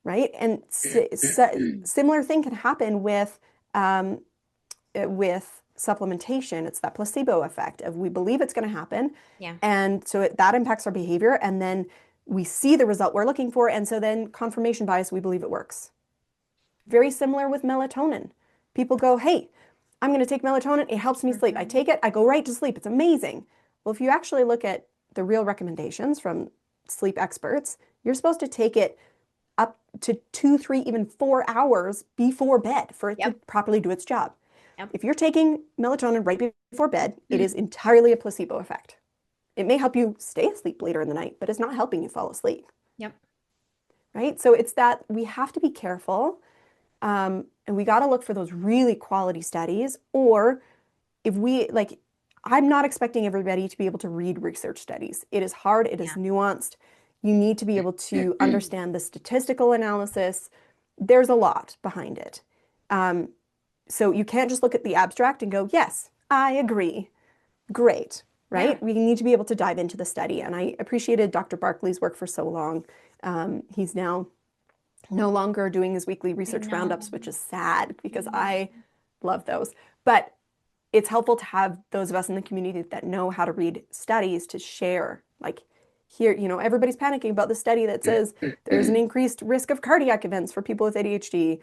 C: Right? And similar thing can happen um, with supplementation. It's that placebo effect of we believe it's going to happen.
A: Yeah.
C: And so that impacts our behavior. And then we see the result we're looking for. And so then confirmation bias, we believe it works. Very similar with melatonin. People go, hey, I'm going to take melatonin. It helps me sleep. I take it. I go right to sleep. It's amazing. Well, if you actually look at the real recommendations from sleep experts, you're supposed to take it up to 2, 3, even 4 hours before bed for it to properly do its job.
A: Yep.
C: If you're taking melatonin right before bed, it is entirely a placebo effect. It may help you stay asleep later in the night, but it's not helping you fall asleep.
A: Yep.
C: Right? So it's that we have to be careful, and we got to look for those really quality studies. Or if we like, I'm not expecting everybody to be able to read research studies. It is hard, it is nuanced. You need to be able to understand the statistical analysis. There's a lot behind it. So you can't just look at the abstract and go, yes, I agree. Great, right?
A: Yeah.
C: We need to be able to dive into the study. And I appreciated Dr. Barkley's work for so long. He's now no longer doing his weekly research roundups, which is sad because I love those. But it's helpful to have those of us in the community that know how to read studies to share. Like here, everybody's panicking about the study that says there's an increased risk of cardiac events for people with ADHD.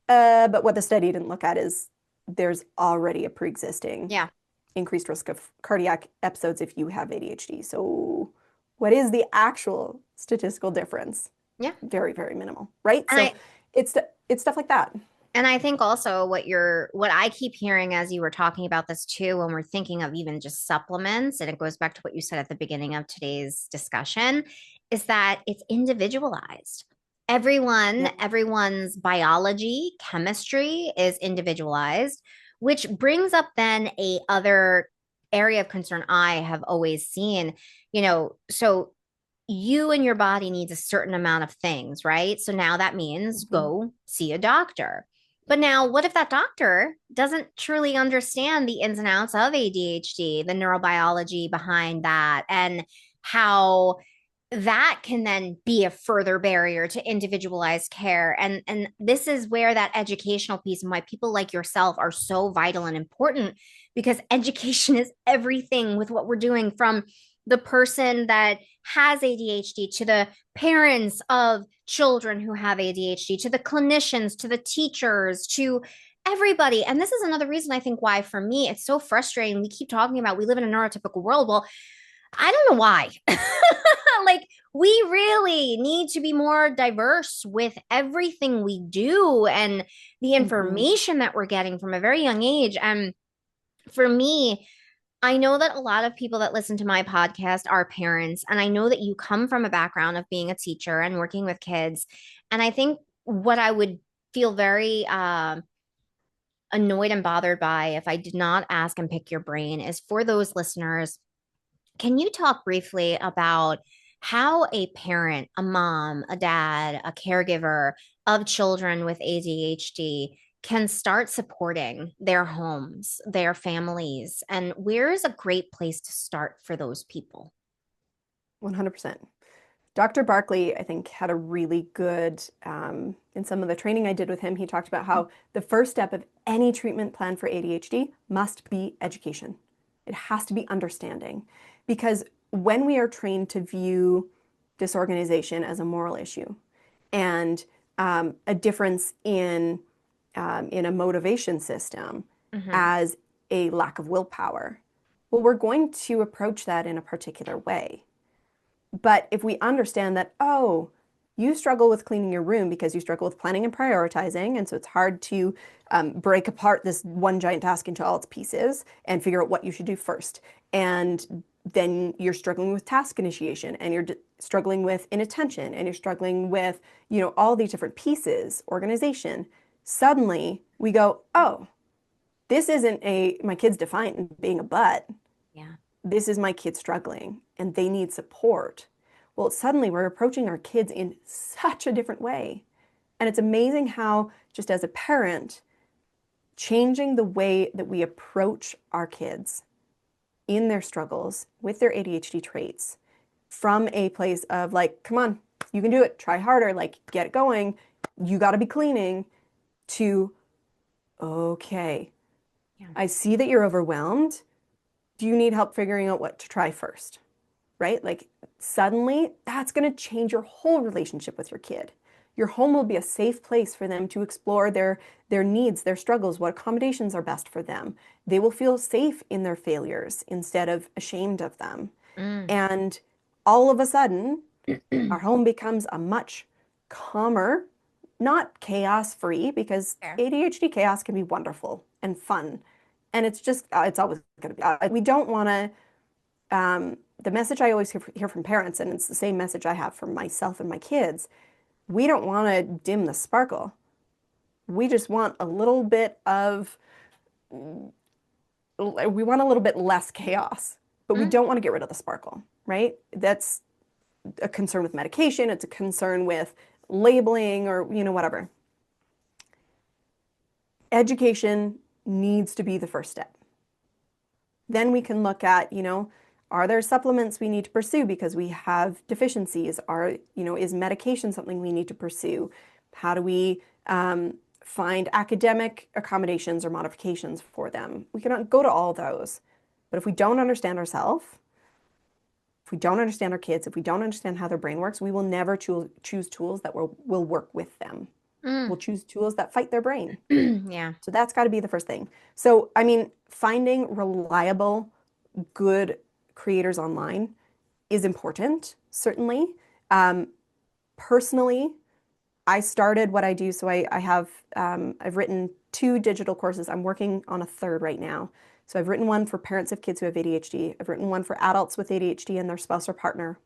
C: But what the study didn't look at is there's already a pre-existing increased risk of cardiac episodes if you have ADHD. So what is the actual statistical difference?
A: Yeah.
C: Very, very minimal, right?
A: And
C: So it's stuff like that.
A: And I think also what I keep hearing as you were talking about this too, when we're thinking of even just supplements, and it goes back to what you said at the beginning of today's discussion, is that it's individualized. Everyone's biology, chemistry is individualized, which brings up then a other area of concern I have always seen, so you and your body needs a certain amount of things, right? So now that means go see a doctor. But now, what if that doctor doesn't truly understand the ins and outs of ADHD, the neurobiology behind that, and how that can then be a further barrier to individualized care? And this is where that educational piece and why people like yourself are so vital and important, because education is everything with what we're doing, from the person that has ADHD to the parents of children who have ADHD to the clinicians to the teachers to everybody. And this is another reason I think why for me it's so frustrating. We keep talking about we live in a neurotypical world. Well, I don't know why. Like, we really need to be more diverse with everything we do and the information that we're getting from a very young age. And for me, I know that a lot of people that listen to my podcast are parents, and I know that you come from a background of being a teacher and working with kids. And I think what I would feel very annoyed and bothered by if I did not ask and pick your brain is for those listeners. Can you talk briefly about how a parent, a mom, a dad, a caregiver of children with ADHD can start supporting their homes, their families, and where is a great place to start for those people?
C: 100%. Dr. Barkley, I think, had a really good, in some of the training I did with him, he talked about how the first step of any treatment plan for ADHD must be education. It has to be understanding. Because when we are trained to view disorganization as a moral issue and a difference in a motivation system as a lack of willpower, well, we're going to approach that in a particular way. But if we understand that, oh, you struggle with cleaning your room because you struggle with planning and prioritizing, and so it's hard to break apart this one giant task into all its pieces and figure out what you should do first. And then you're struggling with task initiation, and you're struggling with inattention, and you're struggling with, all these different pieces, organization. Suddenly we go, oh, this isn't my kid's defiant being a butt.
A: Yeah.
C: This is my kid struggling and they need support. Well, suddenly we're approaching our kids in such a different way. And it's amazing how, just as a parent, changing the way that we approach our kids in their struggles with their ADHD traits from a place of like, come on, you can do it, try harder, like get it going, you got to be cleaning, to, okay,
A: Yeah.
C: I see that you're overwhelmed. Do you need help figuring out what to try first? Right? Like suddenly that's going to change your whole relationship with your kid. Your home will be a safe place for them to explore their needs, their struggles, what accommodations are best for them. They will feel safe in their failures instead of ashamed of them.
A: Mm.
C: And all of a sudden, our home becomes a much calmer, not chaos free, because
A: Fair.
C: ADHD chaos can be wonderful and fun. And it's just, it's always going to be. We don't want to, the message I always hear from parents, and it's the same message I have from myself and my kids, we don't want to dim the sparkle. We just want a little bit of, we want a little bit less chaos, but we
A: Mm.
C: don't want to get rid of the sparkle, right? That's a concern with medication. It's a concern with labeling or, whatever. Education needs to be the first step. Then we can look at, are there supplements we need to pursue because we have deficiencies? Is medication something we need to pursue? How do we find academic accommodations or modifications for them? We cannot go to all those. But if we don't understand ourselves, if we don't understand our kids, if we don't understand how their brain works, we will never choose tools that will work with them.
A: Mm.
C: We'll choose tools that fight their brain.
A: Yeah.
C: So that's got to be the first thing. So, I mean, finding reliable, good creators online is important, certainly. Personally, I started what I do. So I have, I've written 2 digital courses. I'm working on a third right now. So I've written one for parents of kids who have ADHD. I've written one for adults with ADHD and their spouse or partner,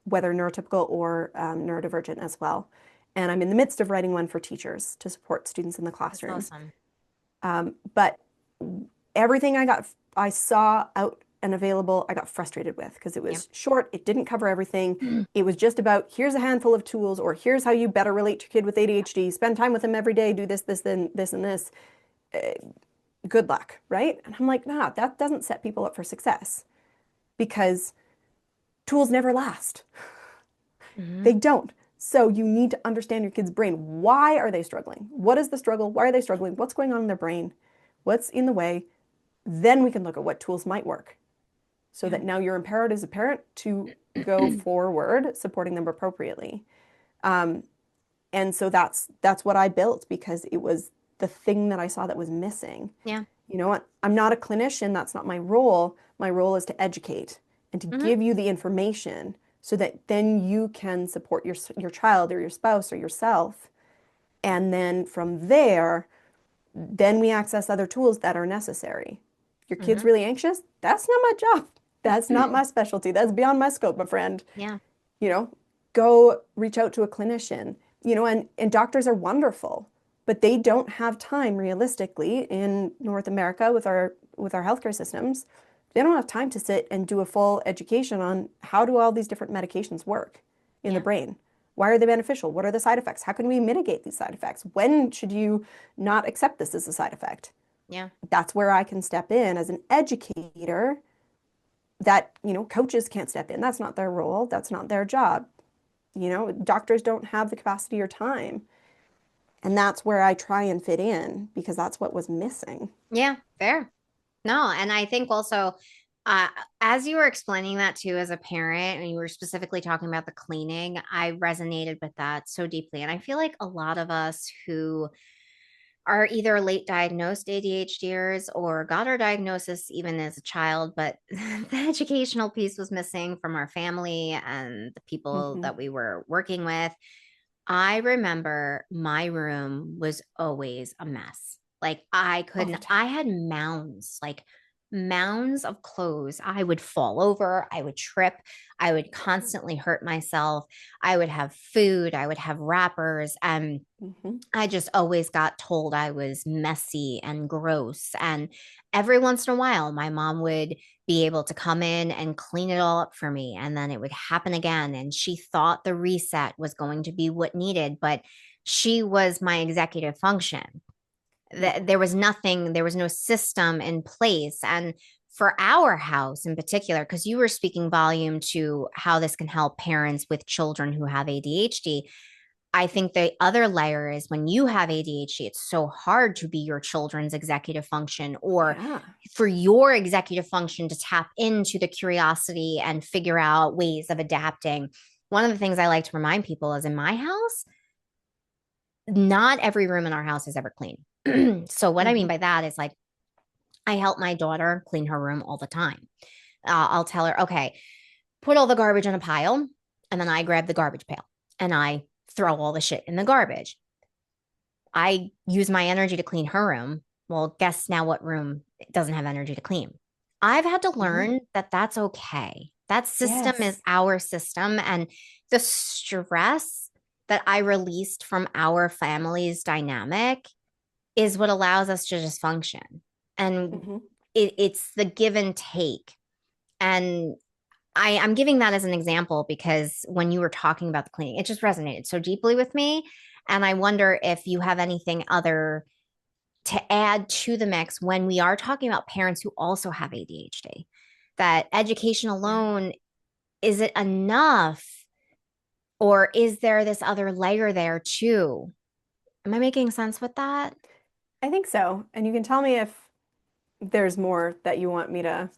C: whether neurotypical or neurodivergent as well. And I'm in the midst of writing one for teachers to support students in the
A: That's
C: classroom.
A: awesome.
C: But everything I saw out and available, I got frustrated with because it
A: Yep.
C: was short. It didn't cover everything. It was just about here's a handful of tools, or here's how you better relate to your kid with ADHD. Spend time with them every day. Do this, this, then this, and this. Good luck, right? And I'm like, nah, that doesn't set people up for success because tools never last.
A: Hmm.
C: They don't. So you need to understand your kid's brain. Why are they struggling? What is the struggle? Why are they struggling? What's going on in their brain? What's in the way? Then we can look at what tools might work so
A: Yeah.
C: that now you're empowered as a parent to go forward supporting them appropriately. Um, and so that's what I built because it was the thing that I saw that was missing.
A: Yeah.
C: You know what? I'm not a clinician. That's not my role. My role is to educate and to
A: Hmm.
C: give you the information so that then you can support your child or your spouse or yourself. And then from there, then we access other tools that are necessary. Your kid's
A: Hmm.
C: really anxious? That's not my job. That's not my specialty. That's beyond my scope, my friend.
A: Yeah.
C: You know, go reach out to a clinician. And doctors are wonderful, but they don't have time realistically in North America with our healthcare systems. They don't have time to sit and do a full education on how do all these different medications work in the
A: Yeah.
C: brain. Why are they beneficial? What are the side effects? How can we mitigate these side effects? When should you not accept this as a side effect?
A: Yeah.
C: That's where I can step in as an educator that, coaches can't step in. That's not their role. That's not their job. Doctors don't have the capacity or time. And that's where I try and fit in because that's what was missing.
A: Yeah. Fair. No, and I think also, uh, as you were explaining that too, as a parent, and you were specifically talking about the cleaning, I resonated with that so deeply. And I feel like a lot of us who are either late diagnosed ADHDers or got our diagnosis even as a child, but the educational piece was missing from our family and the people
C: Hmm.
A: that we were working with. I remember my room was always a mess. Like
C: All the
A: I
C: time.
A: had mounds, like mounds of clothes. I would fall over, I would trip, I would constantly hurt myself. I would have food, I would have wrappers. And
C: Hmm.
A: I just always got told I was messy and gross. And every once in a while, my mom would be able to come in and clean it all up for me. And then it would happen again. And she thought the reset was going to be what needed, but she was my executive function. There was nothing, there was no system in place. And for our house in particular, because you were speaking volume to how this can help parents with children who have ADHD. I think the other layer is when you have ADHD, it's so hard to be your children's executive function or
C: Yeah.
A: for your executive function to tap into the curiosity and figure out ways of adapting. One of the things I like to remind people is in my house, not every room in our house is ever clean. So, what I mean
C: Hmm.
A: by that is like, I help my daughter clean her room all the time. I'll tell her, okay, put all the garbage in a pile. And then I grab the garbage pail and I throw all the shit in the garbage. I use my energy to clean her room. Well, guess now what room doesn't have energy to clean? I've had to
C: Hmm.
A: learn that that's okay. That system is
C: Yes.
A: our system. And the stress that I released from our family's dynamic is what allows us to just function. And
C: Hmm.
A: it's the give and take. And I'm giving that as an example because when you were talking about the cleaning, it just resonated so deeply with me. And I wonder if you have anything other to add to the mix when we are talking about parents who also have ADHD. That education
C: Yeah.
A: alone, is it enough? Or is there this other layer there too? Am I making sense with that?
C: I think so. And you can tell me if there's more that you want me to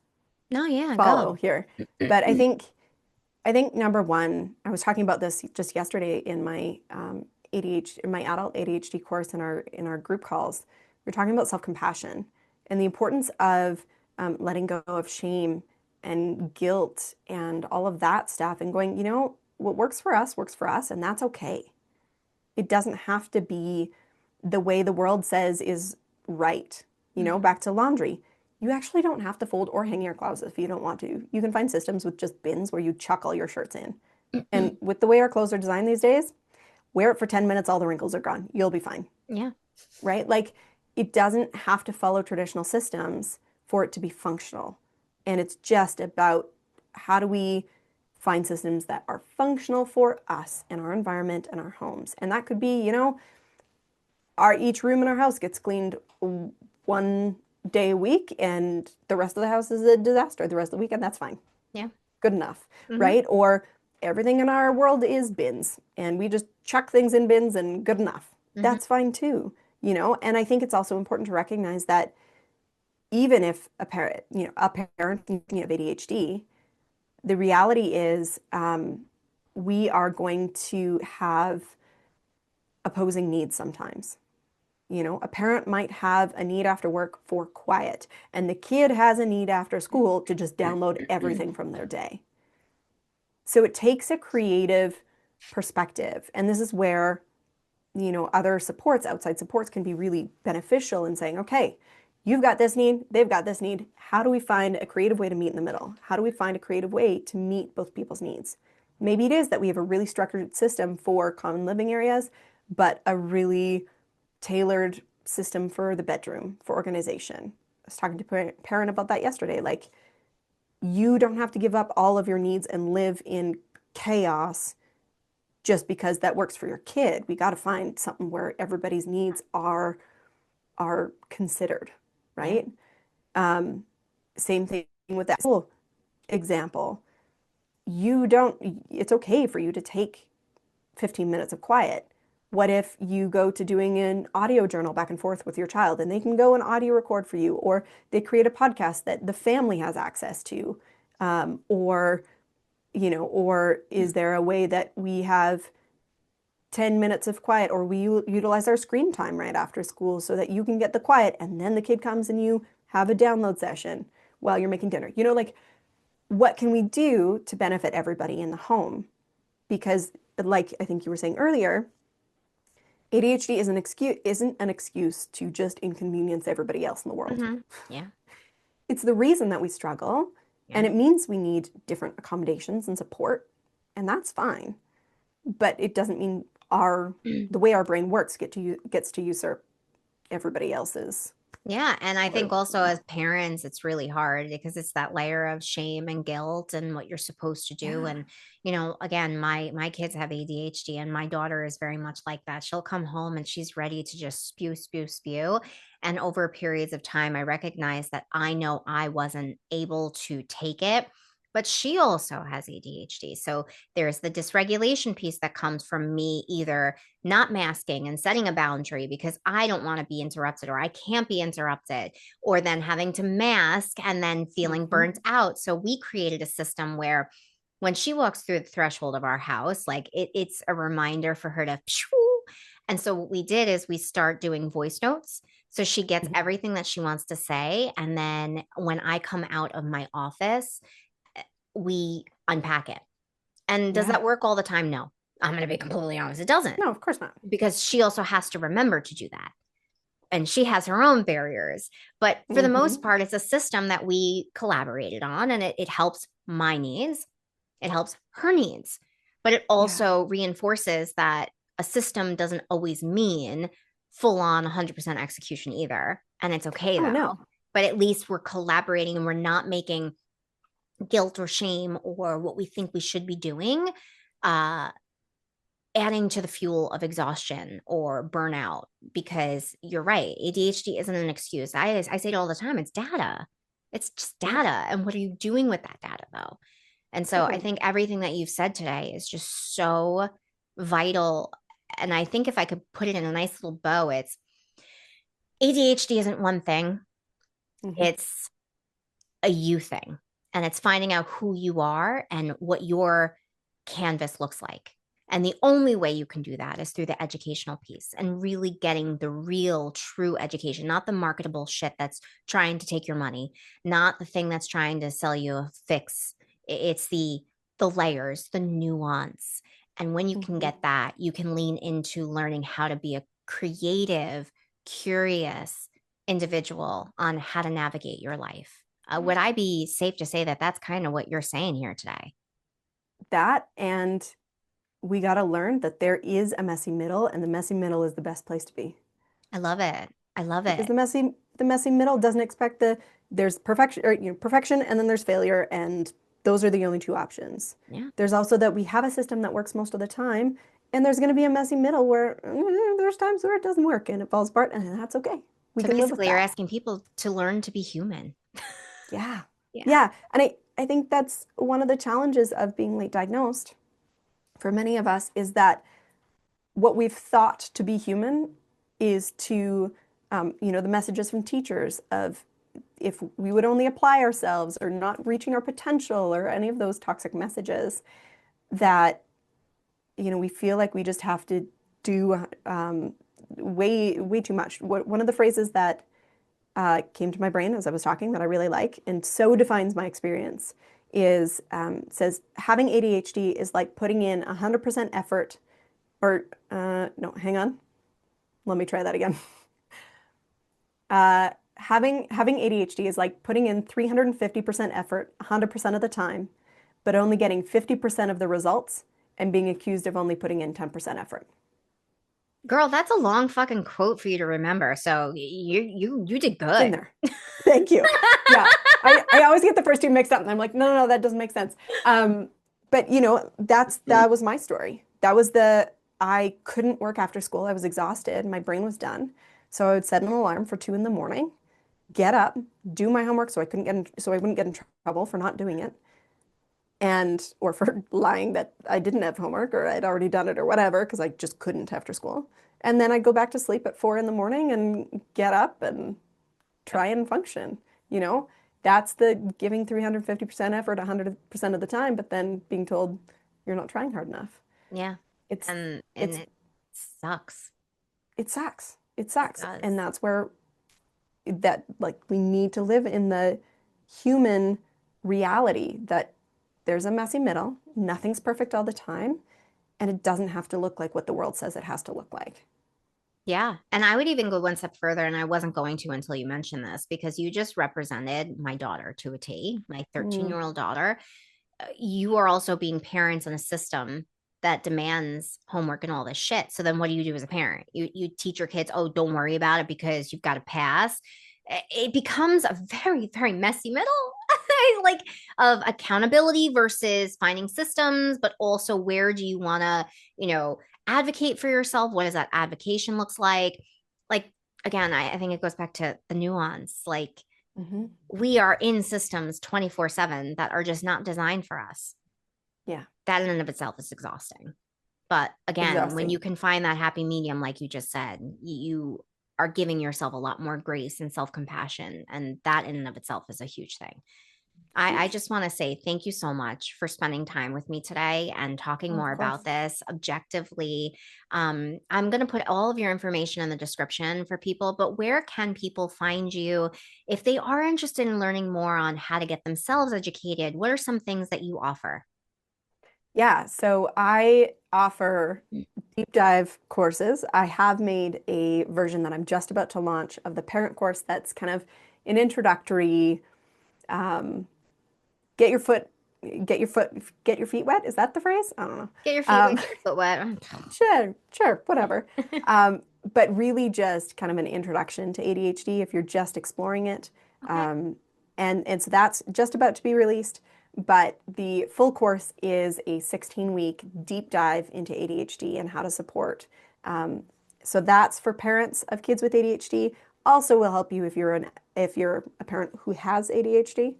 A: No, yeah,
C: follow
A: go.
C: here. But I think number one, I was talking about this just yesterday in my ADHD, in my adult ADHD course in our group calls. We're talking about self-compassion and the importance of letting go of shame and guilt and all of that stuff and going, what works for us, and that's okay. It doesn't have to be the way the world says is right.
A: Mhm.
C: Back to laundry. You actually don't have to fold or hang your clothes if you don't want to. You can find systems with just bins where you chuck all your shirts in. And with the way our clothes are designed these days, wear it for 10 minutes, all the wrinkles are gone. You'll be fine,
A: Yeah.
C: right? Like it doesn't have to follow traditional systems for it to be functional. And it's just about how do we find systems that are functional for us and our environment and our homes. And that could be, our each room in our house gets cleaned one day a week and the rest of the house is a disaster the rest of the week and that's fine.
A: Yeah.
C: Good enough,
A: Hmm.
C: right? Or everything in our world is bins and we just chuck things in bins and good enough.
A: Hmm.
C: That's fine too, And I think it's also important to recognize that even if a parent thinking of ADHD, the reality is we are going to have opposing needs sometimes. A parent might have a need after work for quiet, and the kid has a need after school to just download everything from their day. So it takes a creative perspective. And this is where, other supports, outside supports can be really beneficial in saying, okay, you've got this need, they've got this need. How do we find a creative way to meet in the middle? How do we find a creative way to meet both people's needs? Maybe it is that we have a really structured system for common living areas, but a really tailored system for the bedroom, for organization. I was talking to a parent about that yesterday. Like, you don't have to give up all of your needs and live in chaos just because that works for your kid. We got to find something where everybody's needs are considered,
A: Yeah.
C: right? Um, Same thing with that school example. You don't, it's okay for you to take 15 minutes of quiet. What if you go to doing an audio journal back and forth with your child and they can go and audio record for you, or they create a podcast that the family has access to? Or is there a way that we have 10 minutes of quiet, or we utilize our screen time right after school so that you can get the quiet and then the kid comes and you have a download session while you're making dinner? Like what can we do to benefit everybody in the home? Because like I think you were saying earlier, ADHD isn't an excuse to just inconvenience everybody else in the world.
A: Hmm. Yeah.
C: It's the reason that we struggle,
A: Yeah.
C: and it means we need different accommodations and support, and that's fine. But it doesn't mean the way our brain works gets to usurp everybody else's.
A: Yeah. And I think also as parents, it's really hard because it's that layer of shame and guilt and what you're supposed to do.
C: Yeah.
A: And, again, my kids have ADHD and my daughter is very much like that. She'll come home and she's ready to just spew, spew, spew. And over periods of time, I recognize that I know I wasn't able to take it. But she also has ADHD. So there's the dysregulation piece that comes from me either not masking and setting a boundary because I don't want to be interrupted or I can't be interrupted, or then having to mask and then feeling
C: Hmm.
A: burnt out. So we created a system where when she walks through the threshold of our house, like it's a reminder for her to. And so what we did is we start doing voice notes. So she gets everything that she wants to say. And then when I come out of my office, we unpack it. And does
C: Yeah.
A: that work all the time? No. I'm going to be completely honest. It doesn't,
C: No, of course not.
A: because she also has to remember to do that. And she has her own barriers. But for the most
C: Hmm.
A: part, it's a system that we collaborated on, and it helps my needs, it helps her needs. But it
C: Yeah.
A: also reinforces that a system doesn't always mean full on 100% execution either. And it's okay
C: Oh,
A: though.
C: no.
A: But at least we're collaborating and we're not making guilt or shame or what we think we should be doing uh, adding to the fuel of exhaustion or burnout. Because you're right, ADHD isn't an excuse. I say it all the time. It's data. It's just
C: Yeah,
A: data. And what are you doing with that data though? And so I
C: totally.
A: think everything that you've said today is just so vital. And I think if I could put it in a nice little bow, it's ADHD isn't one thing.
C: Hmm.
A: It's a you thing. And it's finding out who you are and what your canvas looks like. And the only way you can do that is through the educational piece and really getting the real, true education, not the marketable shit that's trying to take your money, not the thing that's trying to sell you a fix. It's the layers, the nuance. And when you can
C: Hmm.
A: get that, you can lean into learning how to be a creative, curious individual on how to navigate your life. Would I be safe to say that that's kind of what you're saying here today?
C: That, and we got to learn that there is a messy middle, and the messy middle is the best place to be.
A: I love it. I love
C: Because
A: it.
C: the messy middle doesn't expect there's perfection, or perfection, and then there's failure, and those are the only two options.
A: Yeah.
C: There's also that we have a system that works most of the time, and there's going to be a messy middle where there's times where it doesn't work and it falls apart, and that's okay. We
A: So
C: can live with
A: basically, you're
C: that.
A: asking people to learn to be human.
C: Yeah.
A: Yeah.
C: Yeah. And I think that's one of the challenges of being late diagnosed for many of us is that what we've thought to be human is to, the messages from teachers of if we would only apply ourselves or not reaching our potential or any of those toxic messages that, we feel like we just have to do way, way too much. One of the phrases that came to my brain as I was talking that I really like and so defines my experience is says having ADHD is like putting in 100% effort or no, hang on. Let me try that again. Having ADHD is like putting in 350% effort 100% of the time, but only getting 50% of the results and being accused of only putting in 10% effort.
A: Girl, that's a long fucking quote for you to remember. So you did
C: It's in
A: good.
C: there. Thank you. Yeah. I always get the first two mixed up and I'm like, no, no, no, that doesn't make sense. But that was my story. I couldn't work after school. I was exhausted. My brain was done. So I would set an alarm for 2 in the morning, get up, do my homework so I wouldn't get in trouble for not doing it and or for lying that I didn't have homework or I'd already done it or whatever because I just couldn't after school. And then I'd go back to sleep at 4 in the morning and get up and
A: Yep.
C: try and function. You know, that's the giving 350% effort 100% of the time, but then being told you're not trying hard enough.
A: Yeah.
C: It's
A: And
C: it's
A: it sucks.
C: it sucks. It
A: It
C: sucks. And
A: does.
C: that's where that like we need to live in the human reality that there's a messy middle, nothing's perfect all the time, and it doesn't have to look like what the world says it has to look like.
A: Yeah. And I would even go one step further, and I wasn't going to until you mentioned this, because you just represented my daughter to a T, my 13-year-old daughter. You are also being parents in a system that demands homework and all this shit. So then what do you do as a parent? You teach your kids, oh, don't worry about it because you've got to pass. it becomes a very, very messy middle like of accountability versus finding systems, but also where do you want to, advocate for yourself? What does that advocation looks like? Like, again, I think it goes back to the nuance. Like, we are in systems 24/7 that are just not designed for us.
C: Yeah.
A: That in and of itself is exhausting. But again, when you can find that happy medium, like you just said, you are giving yourself a lot more grace and self-compassion. And that in and of itself is a huge thing. I just want to say thank you so much for spending time with me today and talking more about this objectively. I'm going to put all of your information in the description for people, but where can people find you if they are interested in learning more on how to get themselves educated? What are some things that you offer?
C: Yeah, so I offer deep dive courses. I have made a version that I'm just about to launch of the parent course that's kind of an introductory, um, get your foot, get your feet wet. Is that the phrase? I don't know.
A: Get your feet wet, get your foot wet.
C: Sure, whatever. But really just kind of an introduction to ADHD if you're just exploring it.
A: Okay.
C: And so that's just about to be released. But the full course is a 16-week deep dive into ADHD and how to support. So that's for parents of kids with ADHD. Also will help you if you're a parent who has ADHD.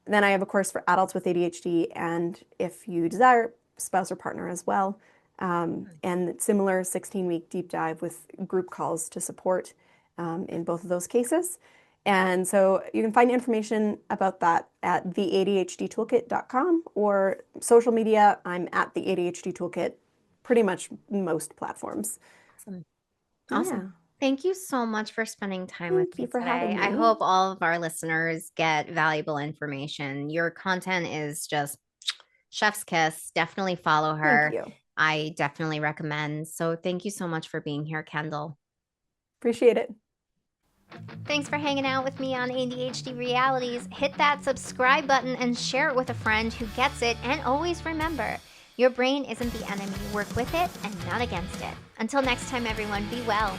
C: Then I have a course for adults with ADHD, and if you desire, spouse or partner as well. And similar 16-week deep dive with group calls to support in both of those cases. And so you can find information about that at theadhdtoolkit.com or social media. I'm at the ADHD Toolkit, pretty much most platforms.
A: Awesome. Awesome.
C: Yeah.
A: Thank you so much for spending time with
C: Thank
A: me
C: you for
A: today.
C: having
A: I
C: me.
A: hope all of our listeners get valuable information. Your content is just chef's kiss. Definitely follow
C: Thank
A: her.
C: you.
A: I definitely recommend. So thank you so much for being here, Kendall.
C: Appreciate it.
A: Thanks for hanging out with me on ADHD Realities. Hit that subscribe button and share it with a friend who gets it. And always remember, your brain isn't the enemy. Work with it and not against it. Until next time, everyone, be well.